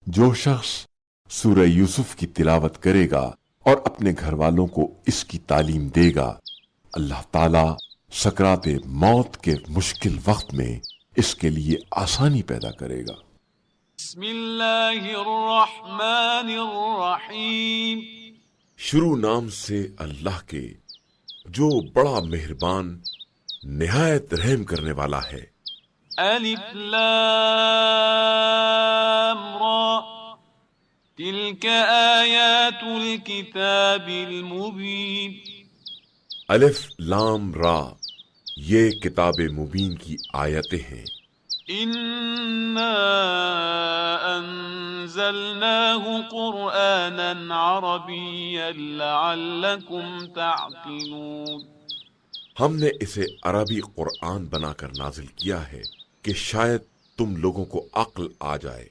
جو شخص سورہ یوسف کی تلاوت کرے گا اور اپنے گھر والوں کو اس کی تعلیم دے گا، اللہ تعالی سکرات موت کے مشکل وقت میں اس کے لیے آسانی پیدا کرے گا۔ بسم اللہ الرحمن الرحیم۔ شروع نام سے اللہ کے جو بڑا مہربان نہایت رحم کرنے والا ہے۔ الف لام را، تلک آیات الکتاب المبین۔ الف لام را، یہ کتاب مبین کی آیتیں ہیں۔ انا انزلناه قرآنا عربیا لعلکم تعقلون۔ ہم نے اسے عربی قرآن بنا کر نازل کیا ہے کہ شاید تم لوگوں کو عقل آ جائے۔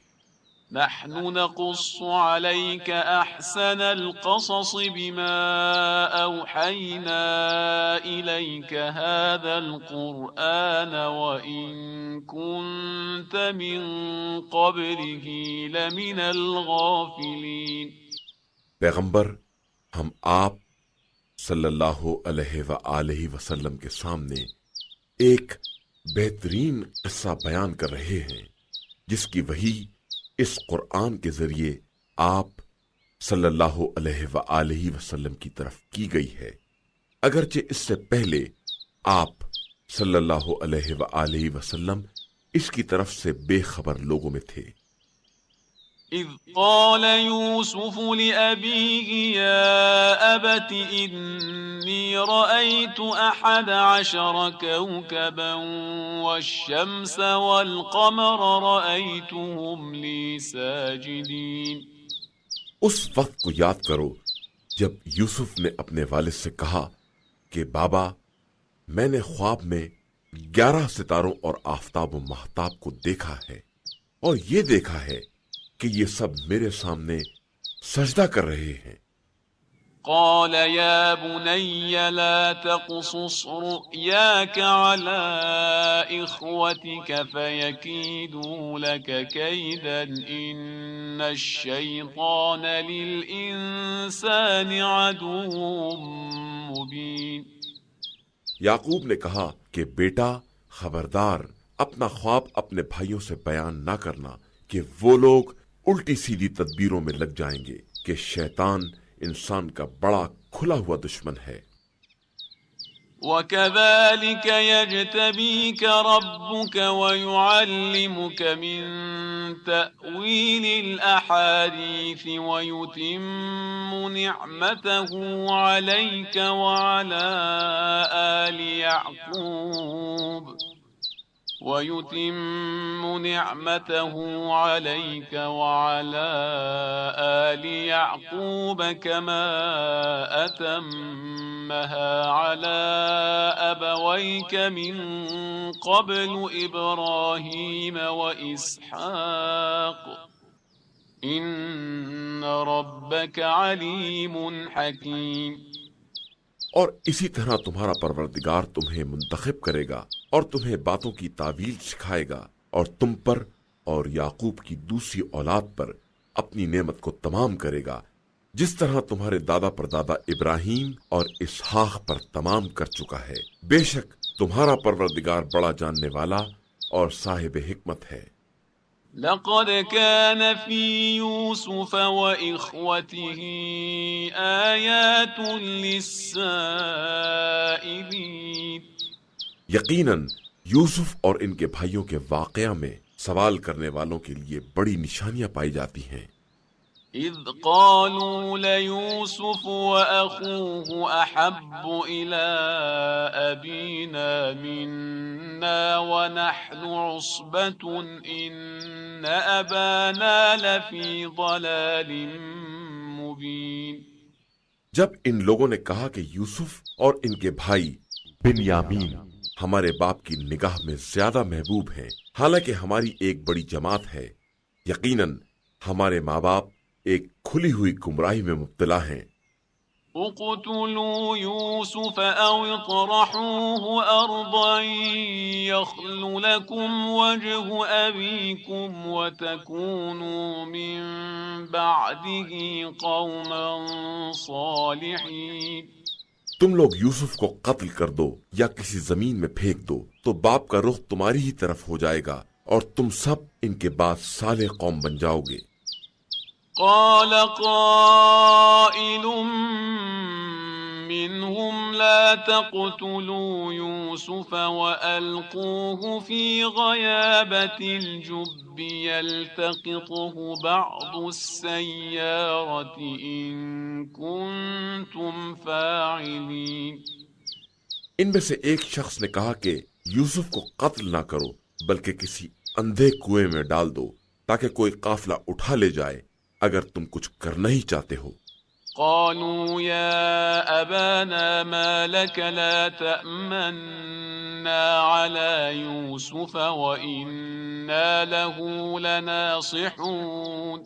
نحن نقص عليك أحسن القصص بما أوحينا إليك هذا القرآن وإن كنت من قبله لمن الغافلين۔ پیغمبر، ہم آپ صلی اللہ علیہ وآلہ وسلم کے سامنے ایک بہترین قصہ بیان کر رہے ہیں جس کی وحی اس قرآن کے ذریعے آپ صلی اللہ علیہ وآلہ وسلم کی طرف کی گئی ہے، اگرچہ اس سے پہلے آپ صلی اللہ علیہ وآلہ وسلم اس کی طرف سے بے خبر لوگوں میں تھے۔ إذ قال يوسف لأبيه يا أبت إني رأيت 11 كوكبا والشمس والقمر رأيتهم لي ساجدين۔ اس وقت کو یاد کرو جب یوسف نے اپنے والد سے کہا کہ بابا، میں نے خواب میں 11 ستاروں اور آفتاب و مہتاب کو دیکھا ہے اور یہ دیکھا ہے کہ یہ سب میرے سامنے سجدہ کر رہے ہیں۔ قال يا بني لا تقصص رؤياك على إخوتك فيكيدوا لك كيدا إن الشيطان للإنسان عدو مبين۔ یعقوب نے کہا کہ بیٹا، خبردار، اپنا خواب اپنے بھائیوں سے بیان نہ کرنا کہ وہ لوگ الٹی سیدھی تدبیروں میں لگ جائیں گے کہ شیطان انسان کا بڑا کھلا ہوا دشمن ہے۔ وَكَذَلِكَ يَجْتَبِيكَ رَبُّكَ وَيُعَلِّمُكَ مِن تَأْوِيلِ الْأَحَادِيثِ وَيُتِمُّ نِعْمَتَهُ عَلَيْكَ وَعَلَى آلِ يَعْقُوبَ كَمَا أَتَمَّهَا عَلَى أَبَوَيْكَ مِن قَبْلُ إِبْرَاهِيمَ وَإِسْحَاقَ إِنَّ رَبَّكَ عَلِيمٌ حَكِيمٌ۔ اور اسی طرح تمہارا پروردگار تمہیں منتخب کرے گا اور تمہیں باتوں کی تعویل سکھائے گا اور تم پر اور یعقوب کی دوسری اولاد پر اپنی نعمت کو تمام کرے گا، جس طرح تمہارے دادا پردادا ابراہیم اور اسحاق پر تمام کر چکا ہے۔ بے شک تمہارا پروردگار بڑا جاننے والا اور صاحب حکمت ہے۔ لقد كان في يوسف وإخوته آيات للسائلين۔ یقیناً یوسف اور ان کے بھائیوں کے واقعہ میں سوال کرنے والوں کے لیے بڑی نشانیاں پائی جاتی ہیں۔ إذ قالوا ليوسف وأخوه أحب إلى أبينا منا ونحن عصبة إن أبانا لفي ضلال مبين۔ جب ان لوگوں نے کہا کہ یوسف اور ان کے بھائی بنیامین ہمارے باپ کی نگاہ میں زیادہ محبوب ہیں، حالانکہ ہماری ایک بڑی جماعت ہے، یقیناً ہمارے ماں باپ ایک کھلی ہوئی گمراہی میں مبتلا ہیں۔ اقتلوا يوسف أو اطرحوه أرضا يخل لكم وجه أبيكم وتكونوا من بعده قوما صالحين تم لوگ یوسف کو قتل کر دو یا کسی زمین میں پھینک دو تو باپ کا رخ تمہاری ہی طرف ہو جائے گا اور تم سب ان کے بعد صالح قوم بن جاؤ گے۔ قال قائل منهم لا تقتلوا يوسف وألقوه في غيابة الجب يلتقطه بعض السيارة إن كنتم فاعلين۔ ان میں سے ایک شخص نے کہا کہ یوسف کو قتل نہ کرو بلکہ کسی اندھے کنویں میں ڈال دو تاکہ کوئی قافلہ اٹھا لے جائے اگر تم کچھ کرنا ہی چاہتے ہو۔ قالوا يا أبانا ما لك لا تأمنا على يوسف وإنا له لناصحون۔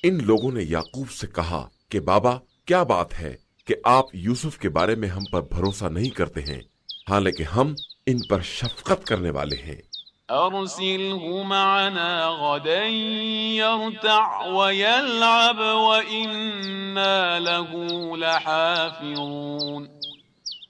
ان لوگوں نے یعقوب سے کہا کہ بابا کیا بات ہے کہ آپ یوسف کے بارے میں ہم پر بھروسہ نہیں کرتے ہیں حالانکہ ہم ان پر شفقت کرنے والے ہیں۔ أرسله معنا غدا يرتع ويلعب وإنا له لحافظون۔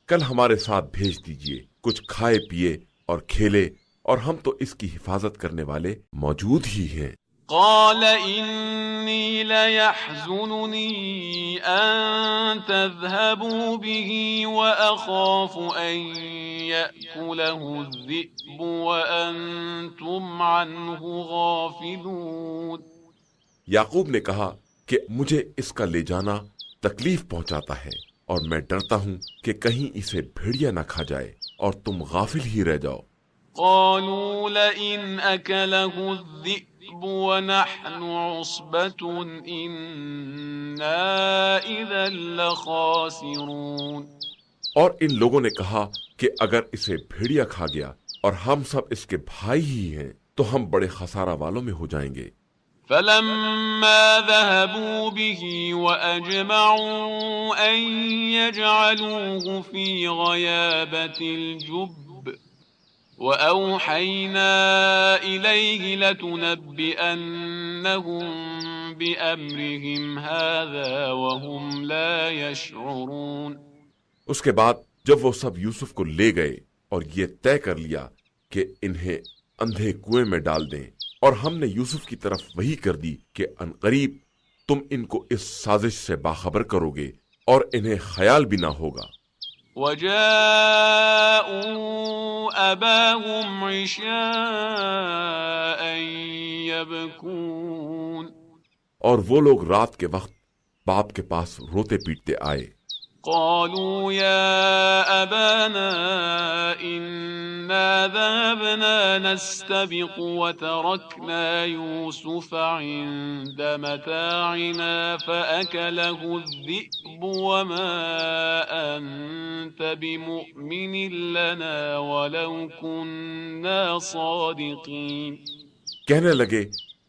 کل ہمارے ساتھ بھیج دیجئے، کچھ کھائے پیے اور کھیلے اور ہم تو اس کی حفاظت کرنے والے موجود ہی ہیں۔ قال إني ليحزنني أن تذهبوا به وأخاف أن يأكله الذئب وأنتم عنه غافلون۔ یعقوب نے کہا کہ مجھے اس کا لے جانا تکلیف پہنچاتا ہے اور میں ڈرتا ہوں کہ کہیں اسے بھیڑیا نہ کھا جائے اور تم غافل ہی رہ جاؤ۔ قالوا لئن أكله الذئب ونحن عصبة إنا إذا لخاسرون۔ اور ان لوگوں نے کہا کہ اگر اسے بھیڑیا کھا گیا اور ہم سب اس کے بھائی ہی ہیں تو ہم بڑے خسارہ والوں میں ہو جائیں گے۔ فلما ذهبوا به وأجمعوا أن يجعلوه في غيابة الجب وأوحينا إليه لتنبئنهم بأمرهم هذا وهم لا يشعرون۔ اس کے بعد جب وہ سب یوسف کو لے گئے اور یہ طے کر لیا کہ انہیں اندھے کنویں میں ڈال دیں اور ہم نے یوسف کی طرف وحی کر دی کہ عنقریب تم ان کو اس سازش سے باخبر کرو گے اور انہیں خیال بھی نہ ہوگا۔ وجاءوا أباهم عشاء يبكون۔ اور وہ لوگ رات کے وقت باپ کے پاس روتے پیٹتے آئے۔ قالوا يا أبانا إنا ذهبنا نستبق وتركنا يوسف عند متاعنا فأكله الذئب وما أنت بمؤمن لنا ولو كنا صادقين۔ کہنے لگے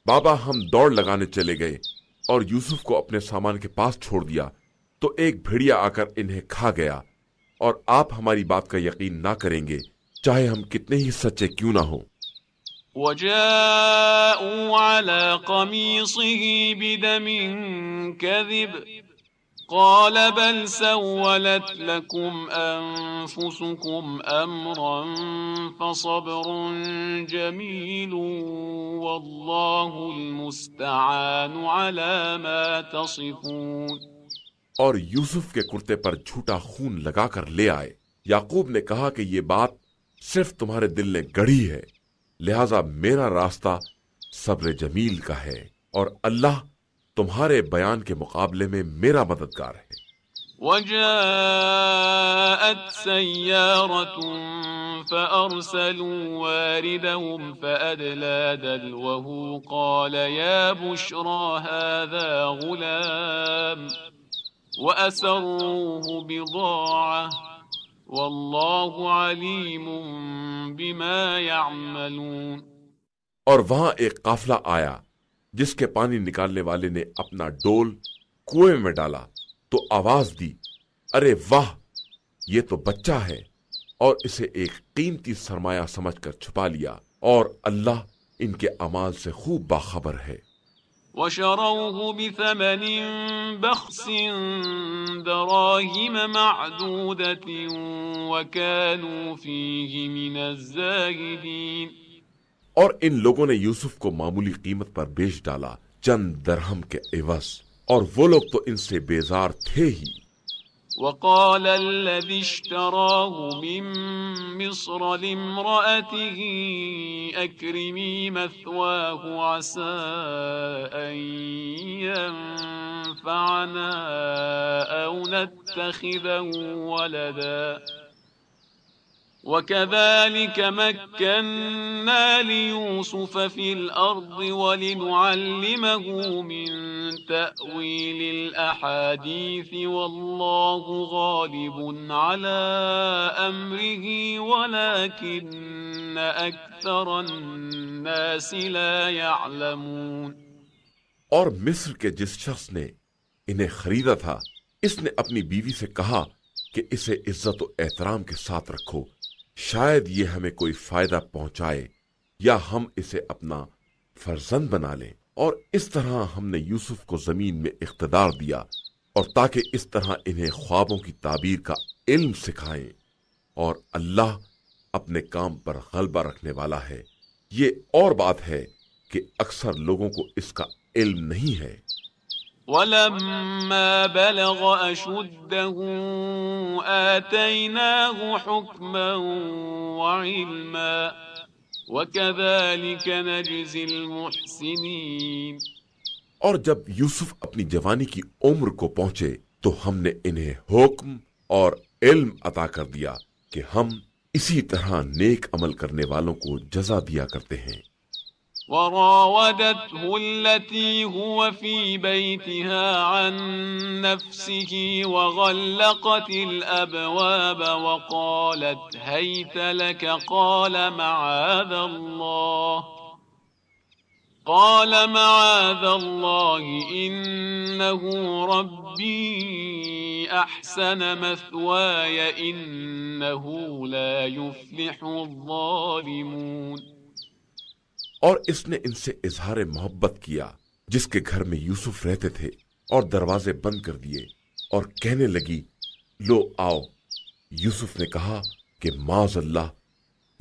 بابا ہم دوڑ لگانے چلے گئے اور یوسف کو اپنے سامان کے پاس چھوڑ دیا تو ایک بھیڑیا آ کر انہیں کھا گیا اور آپ ہماری بات کا یقین نہ کریں گے چاہے ہم کتنے ہی سچے کیوں نہ ہوں۔ وجاءوا على قميصه بدم كذب قال بل سولت لكم أنفسكم أمرا فصبر جميل والله المستعان على ما تصفون۔ اور یوسف کے کرتے پر جھوٹا خون لگا کر لے آئے۔ یعقوب نے کہا کہ یہ بات صرف تمہارے دل نے گڑھی ہے، لہذا میرا راستہ صبر جمیل کا ہے اور اللہ تمہارے بیان کے مقابلے میں میرا مددگار ہے۔ وجاءت سيارة فأرسلوا واردهم فأدلى دلوه قال يا بشرى هذا غلام وأسروه بضاعة والله عليم بما يعملون۔ اور وہاں ایک قافلہ آیا جس کے پانی نکالنے والے نے اپنا ڈول کنویں میں ڈالا تو آواز دی، ارے واہ یہ تو بچہ ہے، اور اسے ایک قیمتی سرمایہ سمجھ کر چھپا لیا اور اللہ ان کے اعمال سے خوب باخبر ہے۔ وشروه بثمن بخس دراهم معدودة وكانوا فيه من الزاهدين۔ اور ان لوگوں نے یوسف کو معمولی قیمت پر بیچ ڈالا، چند درہم کے عوض، اور وہ لوگ تو ان سے بیزار تھے ہی۔ وقال الذي اشتراه من مصر لامرأته أكرمي مثواه عسى أن ينفعنا أو نتخذه ولدا وكذلك مكنا ليوسف في الأرض ولنعلمه من تأويل الأحاديث والله غالب على أمره ولكن أكثر الناس لا يعلمون۔ اور مصر کے جس شخص نے انہیں خریدا تھا، اس نے اپنی بیوی سے کہا کہ اسے عزت و احترام کے ساتھ رکھو، شاید یہ ہمیں کوئی فائدہ پہنچائے یا ہم اسے اپنا فرزند بنا لیں۔ اور اس طرح ہم نے یوسف کو زمین میں اقتدار دیا، اور تاکہ اس طرح انہیں خوابوں کی تعبیر کا علم سکھائیں، اور اللہ اپنے کام پر غلبہ رکھنے والا ہے۔ یہ اور بات ہے کہ اکثر لوگوں کو اس کا علم نہیں ہے۔ ولما بلغ أشده آتيناه حكما وعلما وكذلك نجزي المحسنين۔ اور جب یوسف اپنی جوانی کی عمر کو پہنچے تو ہم نے انہیں حکم اور علم عطا کر دیا کہ ہم اسی طرح نیک عمل کرنے والوں کو جزا دیا کرتے ہیں۔ وراودته التي هو في بيتها عن نفسه وغلقت الأبواب وقالت هيت لك قال معاذ الله إنه ربي أحسن مثواي إنه لا يفلح الظالمون۔ اور اس نے ان سے اظہار محبت کیا جس کے گھر میں یوسف رہتے تھے، اور دروازے بند کر دیے، اور کہنے لگی لو آؤ۔ یوسف نے کہا کہ معاذ اللہ،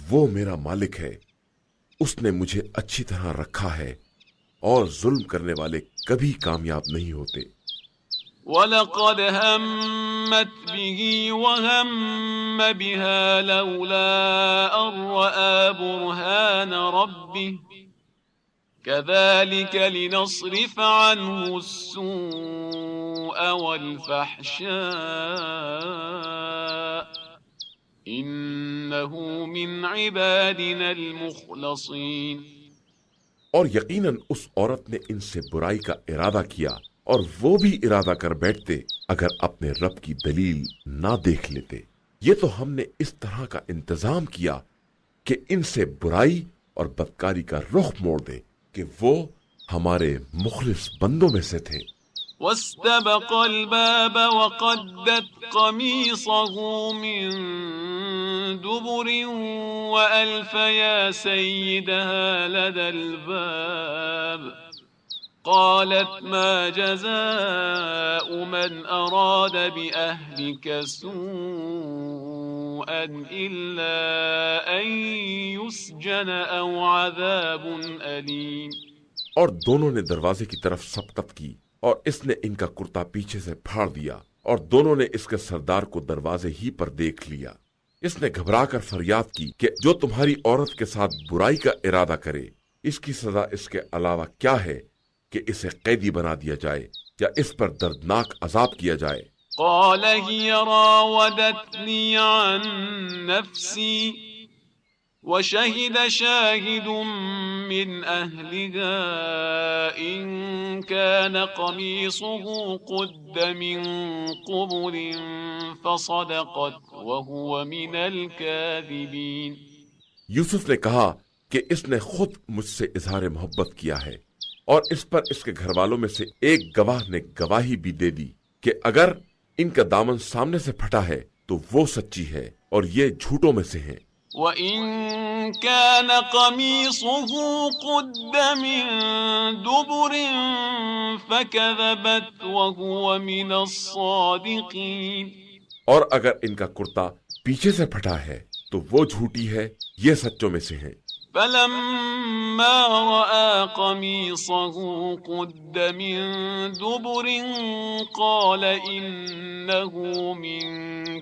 وہ میرا مالک ہے، اس نے مجھے اچھی طرح رکھا ہے، اور ظلم کرنے والے کبھی کامیاب نہیں ہوتے۔ وَلَقَدْ هَمَّتْ بِهِ وَهَمَّ بِهَا لَوْلَا أَن رَّأَىٰ بُرْهَانَ رَبِّهِ كَذَٰلِكَ لِنَصْرِفَ عَنْهُ السُّوءَ وَالْفَحْشَاءَ إِنَّهُ مِنْ عِبَادِنَا الْمُخْلَصِينَ۔ اور یقیناً اس عورت نے ان سے برائی کا ارادہ کیا، اور وہ بھی ارادہ کر بیٹھتے اگر اپنے رب کی دلیل نہ دیکھ لیتے۔ یہ تو ہم نے اس طرح کا انتظام کیا کہ ان سے برائی اور بدکاری کا رخ موڑ دیں کہ وہ ہمارے مخلص بندوں میں سے تھے۔ واستبق الباب وقدت قميصه من دبر وألف يا سيدها لدى الباب قالت ما جزاء من أراد بأهلك سوءا إلا أن يسجن أو عذاب أليم۔ اور دونوں نے دروازے کی طرف سبقت کی، اور اس نے ان کا کرتا پیچھے سے پھاڑ دیا، اور دونوں نے اس کے سردار کو دروازے ہی پر دیکھ لیا۔ اس نے گھبرا کر فریاد کی کہ جو تمہاری عورت کے ساتھ برائی کا ارادہ کرے، اس کی سزا اس کے علاوہ کیا ہے کہ اسے قیدی بنا دیا جائے یا اس پر دردناک عذاب کیا جائے۔ قال هي راودتني عن نفسي وشهد شاهد من أهلها إن كان قميصه قد من قبل فصدقت وهو من الكاذبين۔ یوسف نے کہا کہ اس نے خود مجھ سے اظہار محبت کیا ہے، اور اس پر اس کے گھر والوں میں سے ایک گواہ نے گواہی بھی دے دی کہ اگر ان کا دامن سامنے سے پھٹا ہے تو وہ سچی ہے اور یہ جھوٹوں میں سے ہیں۔ وَإِن كَانَ قَمِيصُهُ قُدَّ مِن دُبُرٍ فَكَذَبَتْ وَهُوَ مِنَ الصَّادِقِينَ، اور اگر ان کا کرتا پیچھے سے پھٹا ہے تو وہ جھوٹی ہے، یہ سچوں میں سے ہیں۔ فَلَمَّا رَأَىٰ قَمِيصَهُ قُدَّ مِن دُبُرٍ قَالَ إِنَّهُ مِن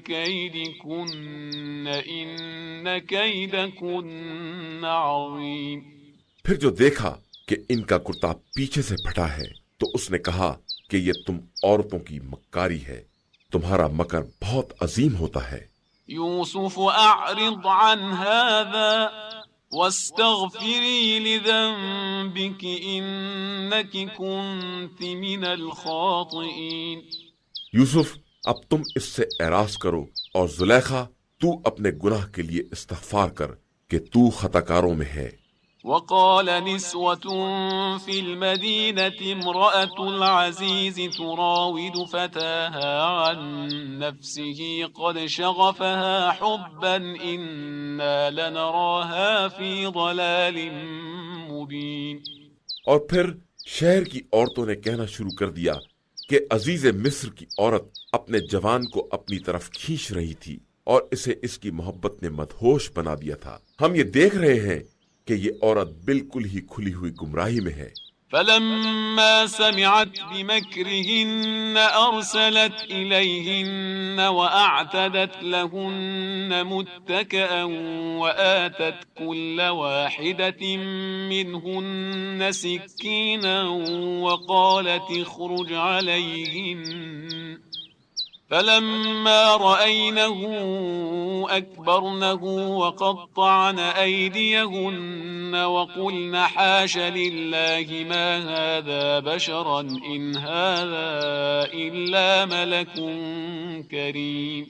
كَيْدِكُنَّ إِنَّ كَيْدَكُنَّ عَظِيمٌ۔ پھر جو دیکھا کہ ان کا کرتا پیچھے سے پھٹا ہے تو اس نے کہا کہ یہ تم عورتوں کی مکاری ہے، تمہارا مکر بہت عظیم ہوتا ہے۔ يوسف أعرض عن هذا واستغفري لذنبك إنك كنت من الخاطئين۔ یوسف اب تم اس سے اعراض کرو، اور زلیخا تو اپنے گناہ کے لیے استغفار کر کہ تو خطا کاروں میں ہے۔ وقال نسوة في المدينة امرأة العزيز تراود فتاها عن نفسه قد شغفها حبا إنا لنراها في ضلال مبين۔ اور پھر شہر کی عورتوں نے کہنا شروع کر دیا کہ عزیز مصر کی عورت اپنے جوان کو اپنی طرف کھینچ رہی تھی اور اسے اس کی محبت نے مدہوش بنا دیا تھا، ہم یہ دیکھ رہے ہیں کہ یہ عورت بالکل ہی کھلی ہوئی گمراہی میں ہے۔ فلما سمعت بمكرهن أرسلت إليهن وأعتدت لهن متكئا وآتت كل واحدة منهن سكينا وقالت اخرج عليهن، فلما رأينه أكبرنه وقطعن أيديهن وقلن حاش لله ما هذا بشرا إن هذا إلا ملك كريم۔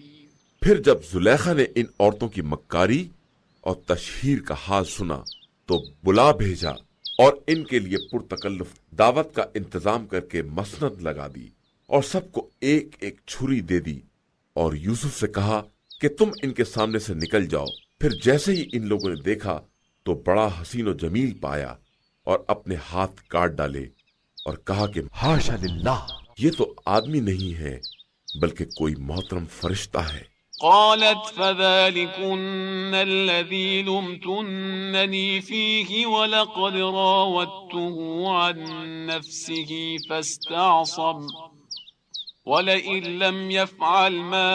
پھر جب زلیخا نے ان عورتوں کی مکاری اور تشہیر کا حال سنا تو بلا بھیجا اور ان کے لیے پرتکلف دعوت کا انتظام کر کے مسند لگا دی اور سب کو ایک ایک چھری دے دی، اور یوسف سے کہا کہ تم ان کے سامنے سے نکل جاؤ۔ پھر جیسے ہی ان لوگوں نے دیکھا تو بڑا حسین و جمیل پایا اور اپنے ہاتھ کاٹ ڈالے اور کہا کہ حاشا للہ، یہ تو آدمی نہیں ہے بلکہ کوئی محترم فرشتہ ہے۔ قالت فذلكن الذي لمتنني فيه ولقد راودته عن نفسه فاستعصم ولئن لم يفعل ما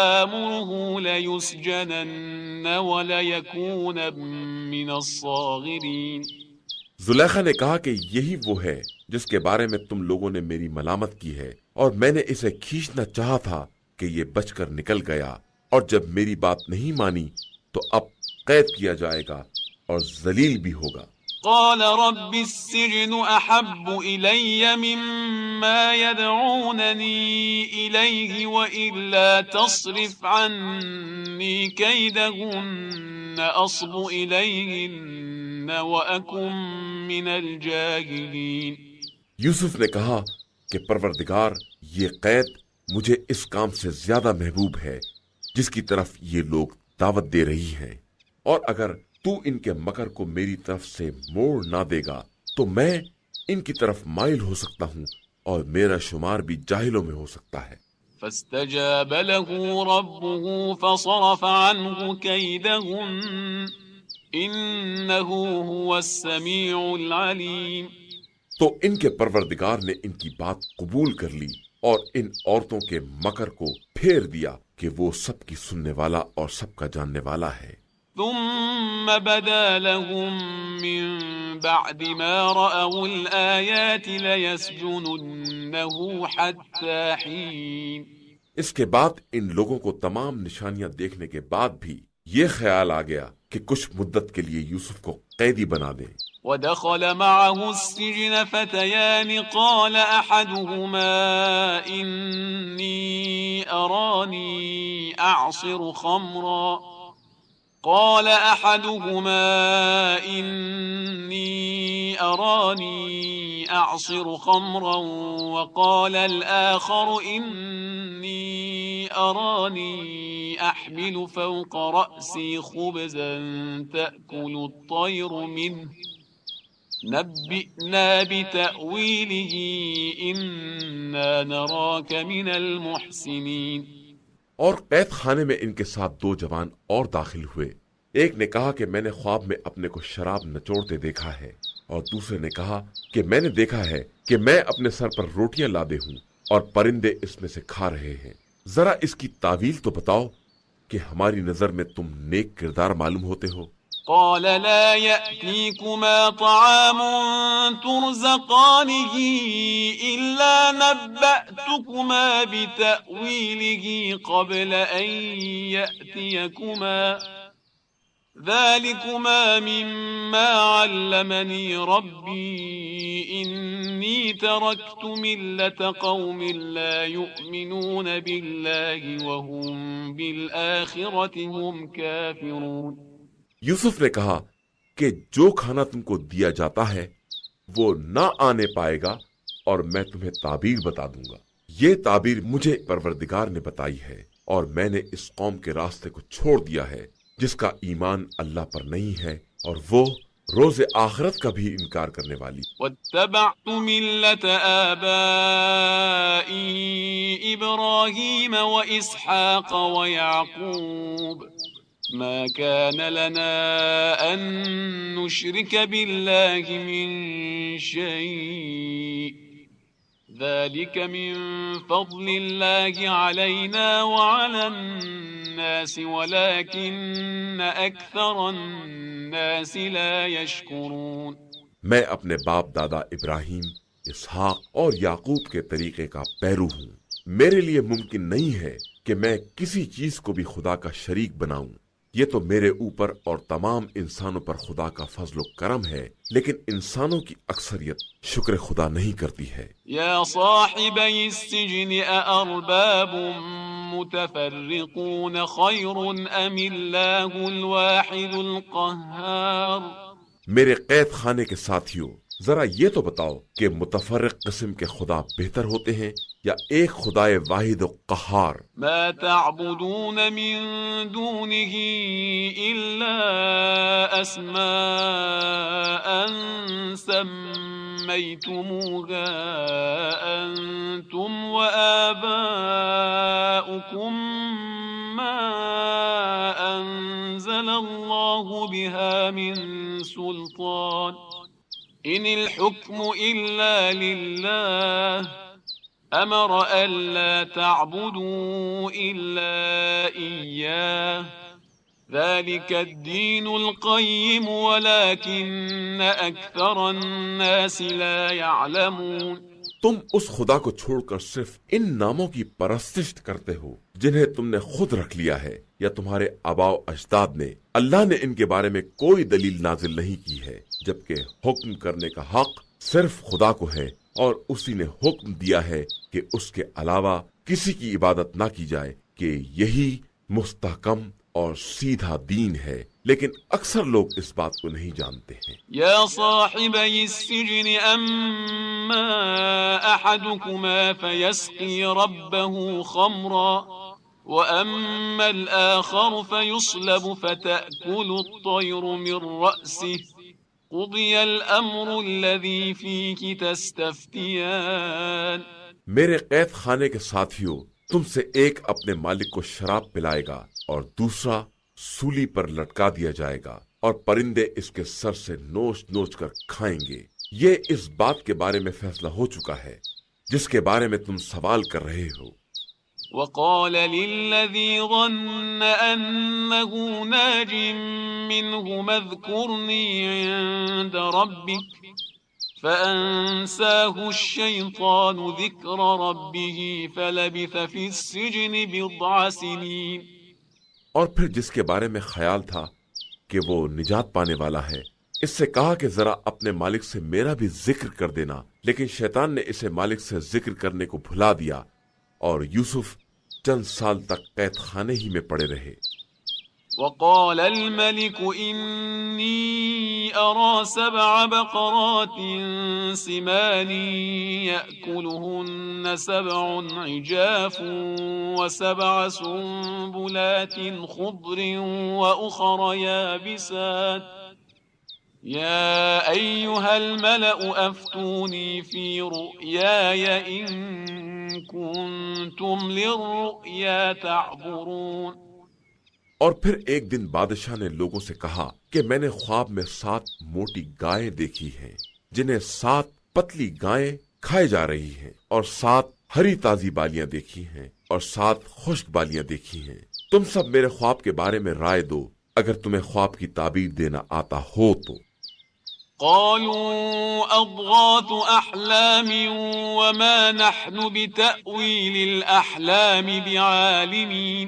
آمره ليسجنن وليكون من الصاغرين۔ زلیخا نے کہا کہ یہی وہ ہے جس کے بارے میں تم لوگوں نے میری ملامت کی ہے، اور میں نے اسے کھینچنا چاہا تھا کہ یہ بچ کر نکل گیا، اور جب میری بات نہیں مانی تو اب قید کیا جائے گا اور ذلیل بھی ہوگا۔ قال رب السجن أحب إلي مما يدعونني إليه وإلا تصرف عني كيدهن أصب إليهن وأكن من الجاهلين۔ یوسف نے کہا کہ پروردگار، یہ قید مجھے اس کام سے زیادہ محبوب ہے جس کی طرف یہ لوگ دعوت دے رہی ہیں، اور اگر تو ان کے مکر کو میری طرف سے موڑ نہ دے گا تو میں ان کی طرف مائل ہو سکتا ہوں اور میرا شمار بھی جاہلوں میں ہو سکتا ہے۔ فاستجاب له ربه فصرف عنه كيدهن إنه هو السميع العليم۔ تو ان کے پروردگار نے ان کی بات قبول کر لی اور ان عورتوں کے مکر کو پھیر دیا کہ وہ سب کی سننے والا اور سب کا جاننے والا ہے۔ ثم بدا لهم من بعد ما رأوا الآيات ليسجننه حتى حين۔ اس کے بعد ان لوگوں کو تمام نشانیاں دیکھنے کے بعد بھی یہ خیال آ گیا کہ کچھ مدت کے لیے یوسف کو قیدی بنا دیں۔ ودخل معه السجن فتيان قال أحدهما إني أراني أعصر خمرا قال أحدهما إني أراني أعصر خمرا وقال الآخر إني أراني أحمل أحمل فوق رأسي خبزا تأكل الطير منه نبئنا بتأويله إنا نراك من المحسنين۔ اور قید خانے میں ان کے ساتھ 2 جوان اور داخل ہوئے۔ ایک نے کہا کہ میں نے خواب میں اپنے کو شراب نچوڑتے دیکھا ہے، اور دوسرے نے کہا کہ میں نے دیکھا ہے کہ میں اپنے سر پر روٹیاں لادے ہوں اور پرندے اس میں سے کھا رہے ہیں۔ ذرا اس کی تعویل تو بتاؤ کہ ہماری نظر میں تم نیک کردار معلوم ہوتے ہو۔ قال لا يأتيكما طعام ترزقانه إلا نبأتكما بتأويله قبل أن يأتيكما ذلكما مما علمني ربي إني تركت ملة قوم لا يؤمنون بالله وهم بالآخرة هم كافرون۔ یوسف نے کہا کہ جو کھانا تم کو دیا جاتا ہے وہ نہ آنے پائے گا، اور میں تمہیں تعبیر بتا دوں گا۔ یہ تعبیر مجھے پروردگار نے بتائی ہے، اور میں نے اس قوم کے راستے کو چھوڑ دیا ہے جس کا ایمان اللہ پر نہیں ہے، اور وہ روز آخرت کا بھی انکار کرنے والی۔ واتبعت ملة آبائي إبراهيم وإسحاق ويعقوب ما كان لنا أن نشرك بالله من شيء ذلك من فضل الله علينا وعلى الناس ولكن أكثر الناس لا يشكرون۔ میں اپنے باپ دادا ابراہیم، اسحاق اور یعقوب کے طریقے کا پیرو ہوں۔ میرے لیے ممکن نہیں ہے کہ میں کسی چیز کو بھی خدا کا شریک بناؤں۔ یہ تو میرے اوپر اور تمام انسانوں پر خدا کا فضل و کرم ہے، لیکن انسانوں کی اکثریت شکر خدا نہیں کرتی ہے۔ یا صاحبی السجن أأرباب متفرقون خیر ام اللہ الواحد القہار۔ میرے قید خانے کے ساتھیوں، ذرا یہ تو بتاؤ کہ متفرق قسم کے خدا بہتر ہوتے ہیں یا ایک خدائے واحد و قہار؟ ما تعبدون من دونه الا اسماء سميتموها انتم وآباؤكم ما انزل الله بها من سلطان ان الحكم الا لله امر الا تعبدوا الا اياه ذلك الدين القيم ولكن اكثر الناس لا يعلمون۔ تم اس خدا کو چھوڑ کر صرف ان ناموں کی پرستش کرتے ہو جنہیں تم نے خود رکھ لیا ہے یا تمہارے آباء و اجداد نے۔ اللہ نے ان کے بارے میں کوئی دلیل نازل نہیں کی ہے، جبکہ حکم کرنے کا حق صرف خدا کو ہے، اور اسی نے حکم دیا ہے کہ اس کے علاوہ کسی کی عبادت نہ کی جائے، کہ یہی مستحکم اور سیدھا دین ہے، لیکن اکثر لوگ اس بات کو نہیں جانتے ہیں۔ یا صاحبی السجن اما احدكما فيسقي ربه خمرا واما الاخر فيصلب فتأكل الطير من رأسه قضي الامر الذي فيه تستفتيان۔ میرے قید خانے کے ساتھیوں، تم سے ایک اپنے مالک کو شراب پلائے گا اور دوسرا سولی پر لٹکا دیا جائے گا، اور پرندے اس کے سر سے نوچ نوچ کر کھائیں گے۔ یہ اس بات کے بارے میں فیصلہ ہو چکا ہے جس کے بارے میں تم سوال کر رہے ہو۔ وقال للذي ظن أنه ناج منهما اذكرني عند ربك فأنساه الشيطان ذكر ربه فلبث في السجن بضع سنين۔ اور پھر جس کے بارے میں خیال تھا کہ وہ نجات پانے والا ہے، اس سے کہا کہ ذرا اپنے مالک سے میرا بھی ذکر کر دینا، لیکن شیطان نے اسے مالک سے ذکر کرنے کو بھلا دیا، اور یوسف چند سال تک قید خانے ہی میں پڑے رہے۔ وقال الملك إني أرى 7 بقرات سمان يأكلهن 7 عجاف و7 سنبلات خضر وأخر يابسات يا أيها الملأ أفتوني في رؤياي إن كنتم للرؤيا تعبرون۔ اور پھر ایک دن بادشاہ نے لوگوں سے کہا کہ میں نے خواب میں 7 موٹی گائیں دیکھی ہیں جنہیں 7 پتلی گائیں کھائے جا رہی ہیں، اور 7 ہری تازی بالیاں دیکھی ہیں اور 7 خشک بالیاں دیکھی ہیں۔ تم سب میرے خواب کے بارے میں رائے دو اگر تمہیں خواب کی تعبیر دینا آتا ہو تو۔ قالوا أضغاث أحلام وما نحن بتأويل الأحلام بعالمين۔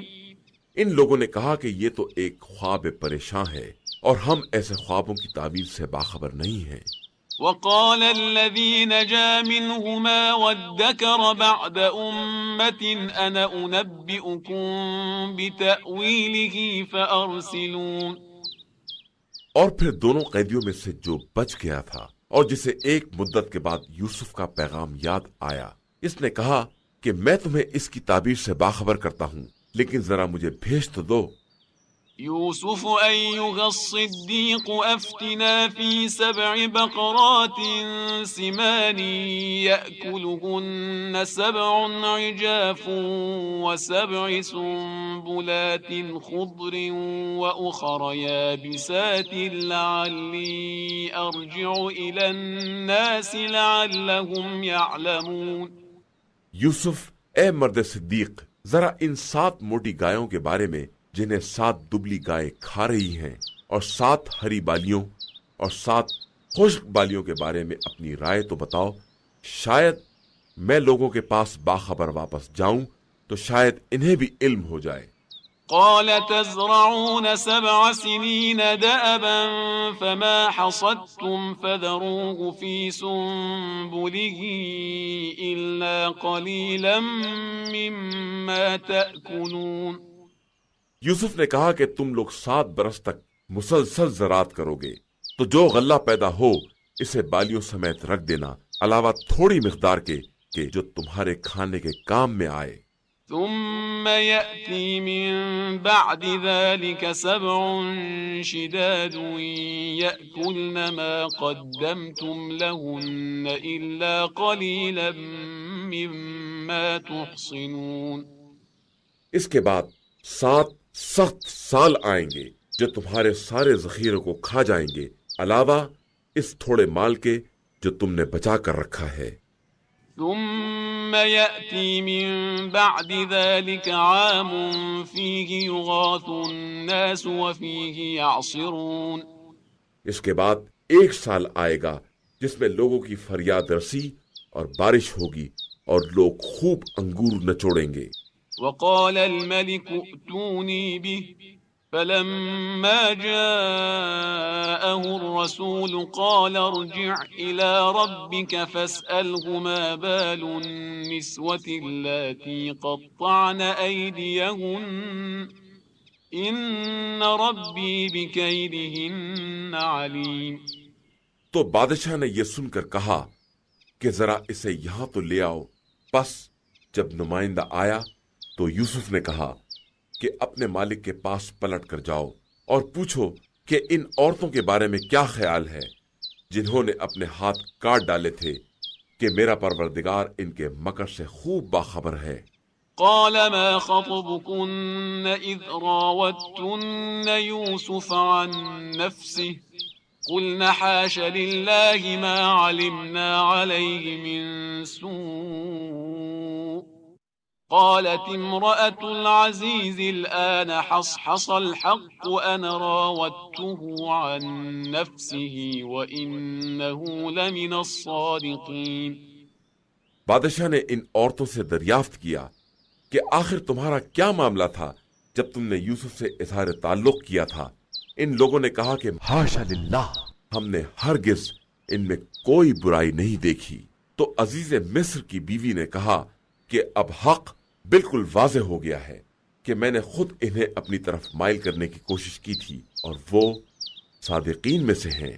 ان لوگوں نے کہا کہ یہ تو ایک خواب پریشاں ہے اور ہم ایسے خوابوں کی تعبیر سے باخبر نہیں ہیں۔ وقال الذي نجا منهما وادكر بعد أمة أنا أنبئكم بتأويله فأرسلون۔ اور پھر دونوں قیدیوں میں سے جو بچ گیا تھا اور جسے ایک مدت کے بعد یوسف کا پیغام یاد آیا، اس نے کہا کہ میں تمہیں اس کی تعبیر سے باخبر کرتا ہوں، لیکن ذرا مجھے بھیج تو دو۔ يوسف أيها الصديق أفتنا في 7 بقرات سمان يأكلهن 7 عجاف و7 سنبلات خضر وأخر يابسات لعلي أرجع إلى الناس لعلهم يعلمون۔ یوسف، اے مرد صدیق، ذرا ان 7 موٹی گایوں کے بارے میں جنہیں 7 دبلی گائے کھا رہی ہیں اور 7 ہری بالیوں اور 7 خشک بالیوں کے بارے میں اپنی رائے تو بتاؤ، شاید میں لوگوں کے پاس باخبر واپس جاؤں تو شاید انہیں بھی علم ہو جائے۔ قال تزرعون 7 سنين دأبا فما حصدتم فذروه في سنبله إلا قليلا مما تأكلون۔ یوسف نے کہا کہ تم لوگ 7 برس تک مسلسل زراعت کرو گے، تو جو غلہ پیدا ہو اسے بالیوں سمیت رکھ دینا، علاوہ تھوڑی مقدار کے کہ جو تمہارے کھانے کے کام میں آئے۔ ثم يأتي من بعد ذلك 7 شداد يأكلن ما قدمتم لهن إلا قليلا مما تحصنون۔ اس کے بعد 7 سخت سال آئیں گے جو تمہارے سارے ذخیروں کو کھا جائیں گے، علاوہ اس تھوڑے مال کے جو تم نے بچا کر رکھا ہے۔ ثم يأتي من بعد ذلك عام فيه يغاث الناس وفيه يعصرون۔ اس کے بعد 1 سال آئے گا جس میں لوگوں کی فریاد رسی اور بارش ہوگی اور لوگ خوب انگور نچوڑیں گے۔ وقال الملك ائتوني به فلما جاءه الرسول قال ارجع إلى ربك فاسأله ما بال النسوة اللاتي قطعن أيديهن إن ربي بكيدهن عليم۔ تو بادشاہ نے یہ سن کر کہا کہ ذرا اسے یہاں تو لے آؤ۔ پس جب نمائندہ آیا تو یوسف نے کہا کہ اپنے مالک کے پاس پلٹ کر جاؤ اور پوچھو کہ ان عورتوں کے بارے میں کیا خیال ہے جنہوں نے اپنے ہاتھ کاٹ ڈالے تھے، کہ میرا پروردگار ان کے مکر سے خوب باخبر ہے۔ قال ما خطبكن إذ راوتن يوسف عن نفسه قلنا حاش لله ما علمنا عليه من سوء قالت امرأة العزيز الآن حصحص الحق أنا راودته عن نفسه وإنه لمن الصادقين۔ بادشاہ نے ان عورتوں سے دریافت کیا کہ آخر تمہارا کیا معاملہ تھا جب تم نے یوسف سے اظہار تعلق کیا تھا۔ ان لوگوں نے کہا کہ حاشا للہ، ہم نے ہرگز ان میں کوئی برائی نہیں دیکھی۔ تو عزیز مصر کی بیوی نے کہا کہ اب حق بالکل واضح ہو گیا ہے کہ میں نے خود انہیں اپنی طرف مائل کرنے کی کوشش کی تھی اور وہ صادقین میں سے ہیں۔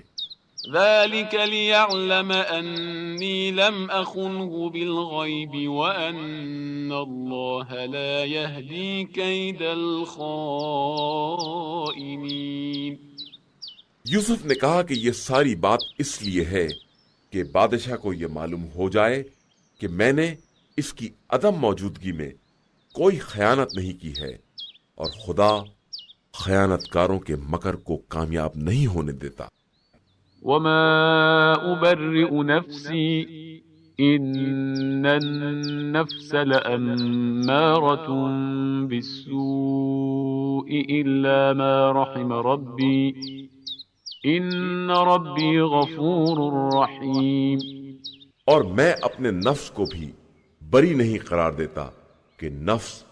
ذلك ليعلم أني لم أخنه بالغيب وأن الله لا يهدي كيد الخائنين۔ یوسف نے کہا کہ یہ ساری بات اس لیے ہے کہ بادشاہ کو یہ معلوم ہو جائے کہ میں نے اس کی عدم موجودگی میں کوئی خیانت نہیں کی ہے، اور خدا خیانت کاروں کے مکر کو کامیاب نہیں ہونے دیتا۔ وما أبرئ نفسي إن النفس لأمارة بالسوء إلا ما رحم ربي إن ربي غفور رحيم۔ اور میں اپنے نفس کو بھی بری نہیں قرار دیتا کہ نفس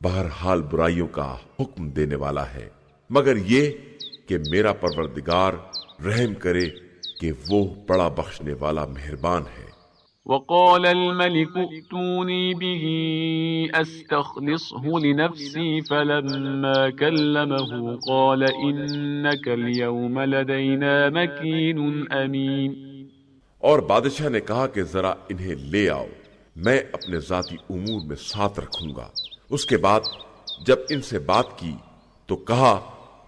بہرحال برائیوں کا حکم دینے والا ہے، مگر یہ کہ میرا پروردگار رحم کرے کہ وہ بڑا بخشنے والا مہربان ہے۔ وقال الملك ائتوني به أستخلصه لنفسي فلما كلمه قال إنك اليوم لدينا مكين أمين۔ اور بادشاہ نے کہا کہ ذرا انہیں لے آؤ، میں اپنے ذاتی امور میں ساتھ رکھوں گا۔ اس کے بعد جب ان سے بات کی تو کہا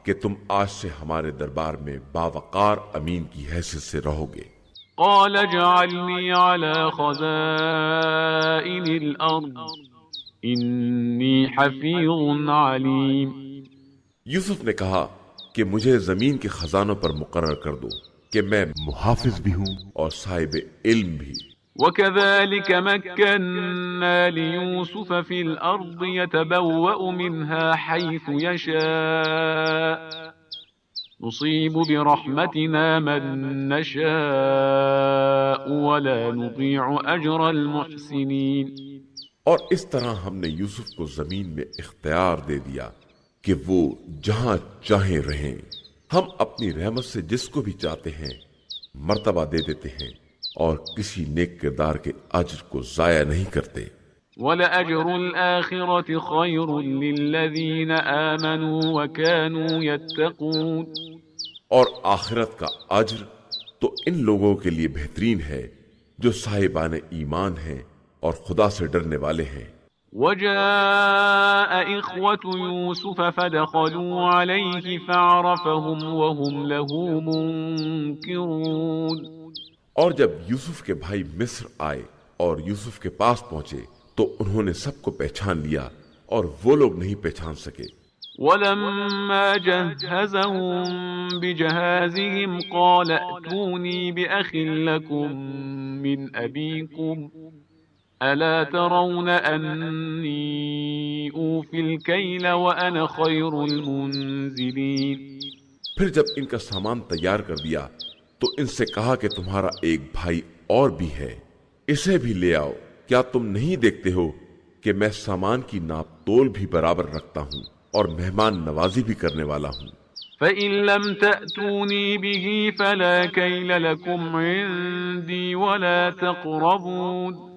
کہ تم آج سے ہمارے دربار میں باوقار امین کی حیثیت سے رہو گے۔ قال اجعلني على خزائن الأرض إني حفيظ عليم۔ یوسف نے کہا کہ مجھے زمین کے خزانوں پر مقرر کر دو کہ میں محافظ بھی ہوں اور صاحب علم بھی۔ وكذلك مكنا ليوسف في الأرض يتبوأ منها حيث يشاء نصيب برحمتنا من نشاء ولا نضيع أجر المحسنين۔ اور اس طرح ہم نے یوسف کو زمین میں اختیار دے دیا کہ وہ جہاں چاہیں رہیں، ہم اپنی رحمت سے جس کو بھی چاہتے ہیں مرتبہ دے دیتے ہیں اور کسی نیک کردار کے اجر کو ضائع نہیں کرتے۔ وَلَأَجْرُ الْآخِرَةِ خَيْرٌ لِّلَّذِينَ آمَنُوا وَكَانُوا يَتَّقُونَ۔ اور آخرت کا اجر تو ان لوگوں کے لیے بہترین ہے جو صاحبان ایمان ہیں اور خدا سے ڈرنے والے ہیں۔ وَجَاءَ إِخْوَةُ يُوسُفَ فَدَخَلُوا عَلَيْهِ فَعَرَفَهُمْ وَهُمْ لَهُ مُنكِرُونَ۔ اور جب یوسف کے بھائی مصر آئے اور یوسف کے پاس پہنچے تو انہوں نے سب کو پہچان لیا اور وہ لوگ نہیں پہچان سکے۔ وَلَمَّا جَهَّزَهُم بِجَهَازِهِمْ قَالَ ائْتُونِي بِأَخٍ لَّكُم مِّنْ أَبِيكُمْ أَلَا تَرَوْنَ أَنِّي أُوفِي الْكَيْلَ وَأَنَا خَيْرُ الْمُنزِلِينَ۔ پھر جب ان کا سامان تیار کر دیا تو ان سے کہا کہ تمہارا ایک بھائی اور بھی ہے، اسے بھی لے آؤ۔ کیا تم نہیں دیکھتے ہو کہ میں سامان کی ناپ تول بھی برابر رکھتا ہوں اور مہمان نوازی بھی کرنے والا ہوں؟ فَإِن لَّمْ تَأْتُونِي بِهِ فَلَا كَيْلَ لَكُمْ عِندِي وَلَا تَقْرَبُونَ۔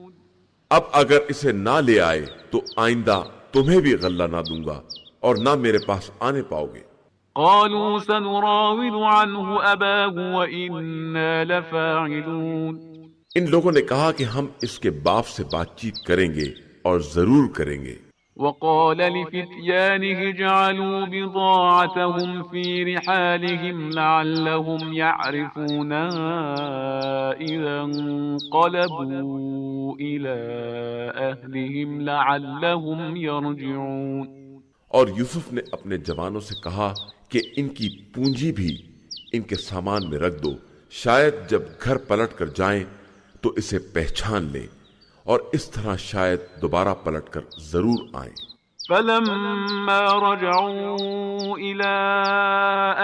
اب اگر اسے نہ لے آئے تو آئندہ تمہیں بھی غلہ نہ دوں گا اور نہ میرے پاس آنے پاؤ گے۔ قالوا سنراود عنه أباه وإنا لفاعلون۔ ان لوگوں نے کہا کہ ہم اس کے باپ سے بات چیت کریں گے اور ضرور کریں گے۔ وقال لفتيانه اجعلوا بضاعتهم في رحالهم لعلهم يعرفونها إذا انقلبوا إلى أهلهم لعلهم يرجعون۔ اور یوسف نے اپنے جوانوں سے کہا کہ ان کی پونجی بھی ان کے سامان میں رکھ دو، شاید جب گھر پلٹ کر جائیں تو اسے پہچان لیں اور اس طرح شاید دوبارہ پلٹ کر ضرور آئیں۔ فلما رجعوا إلى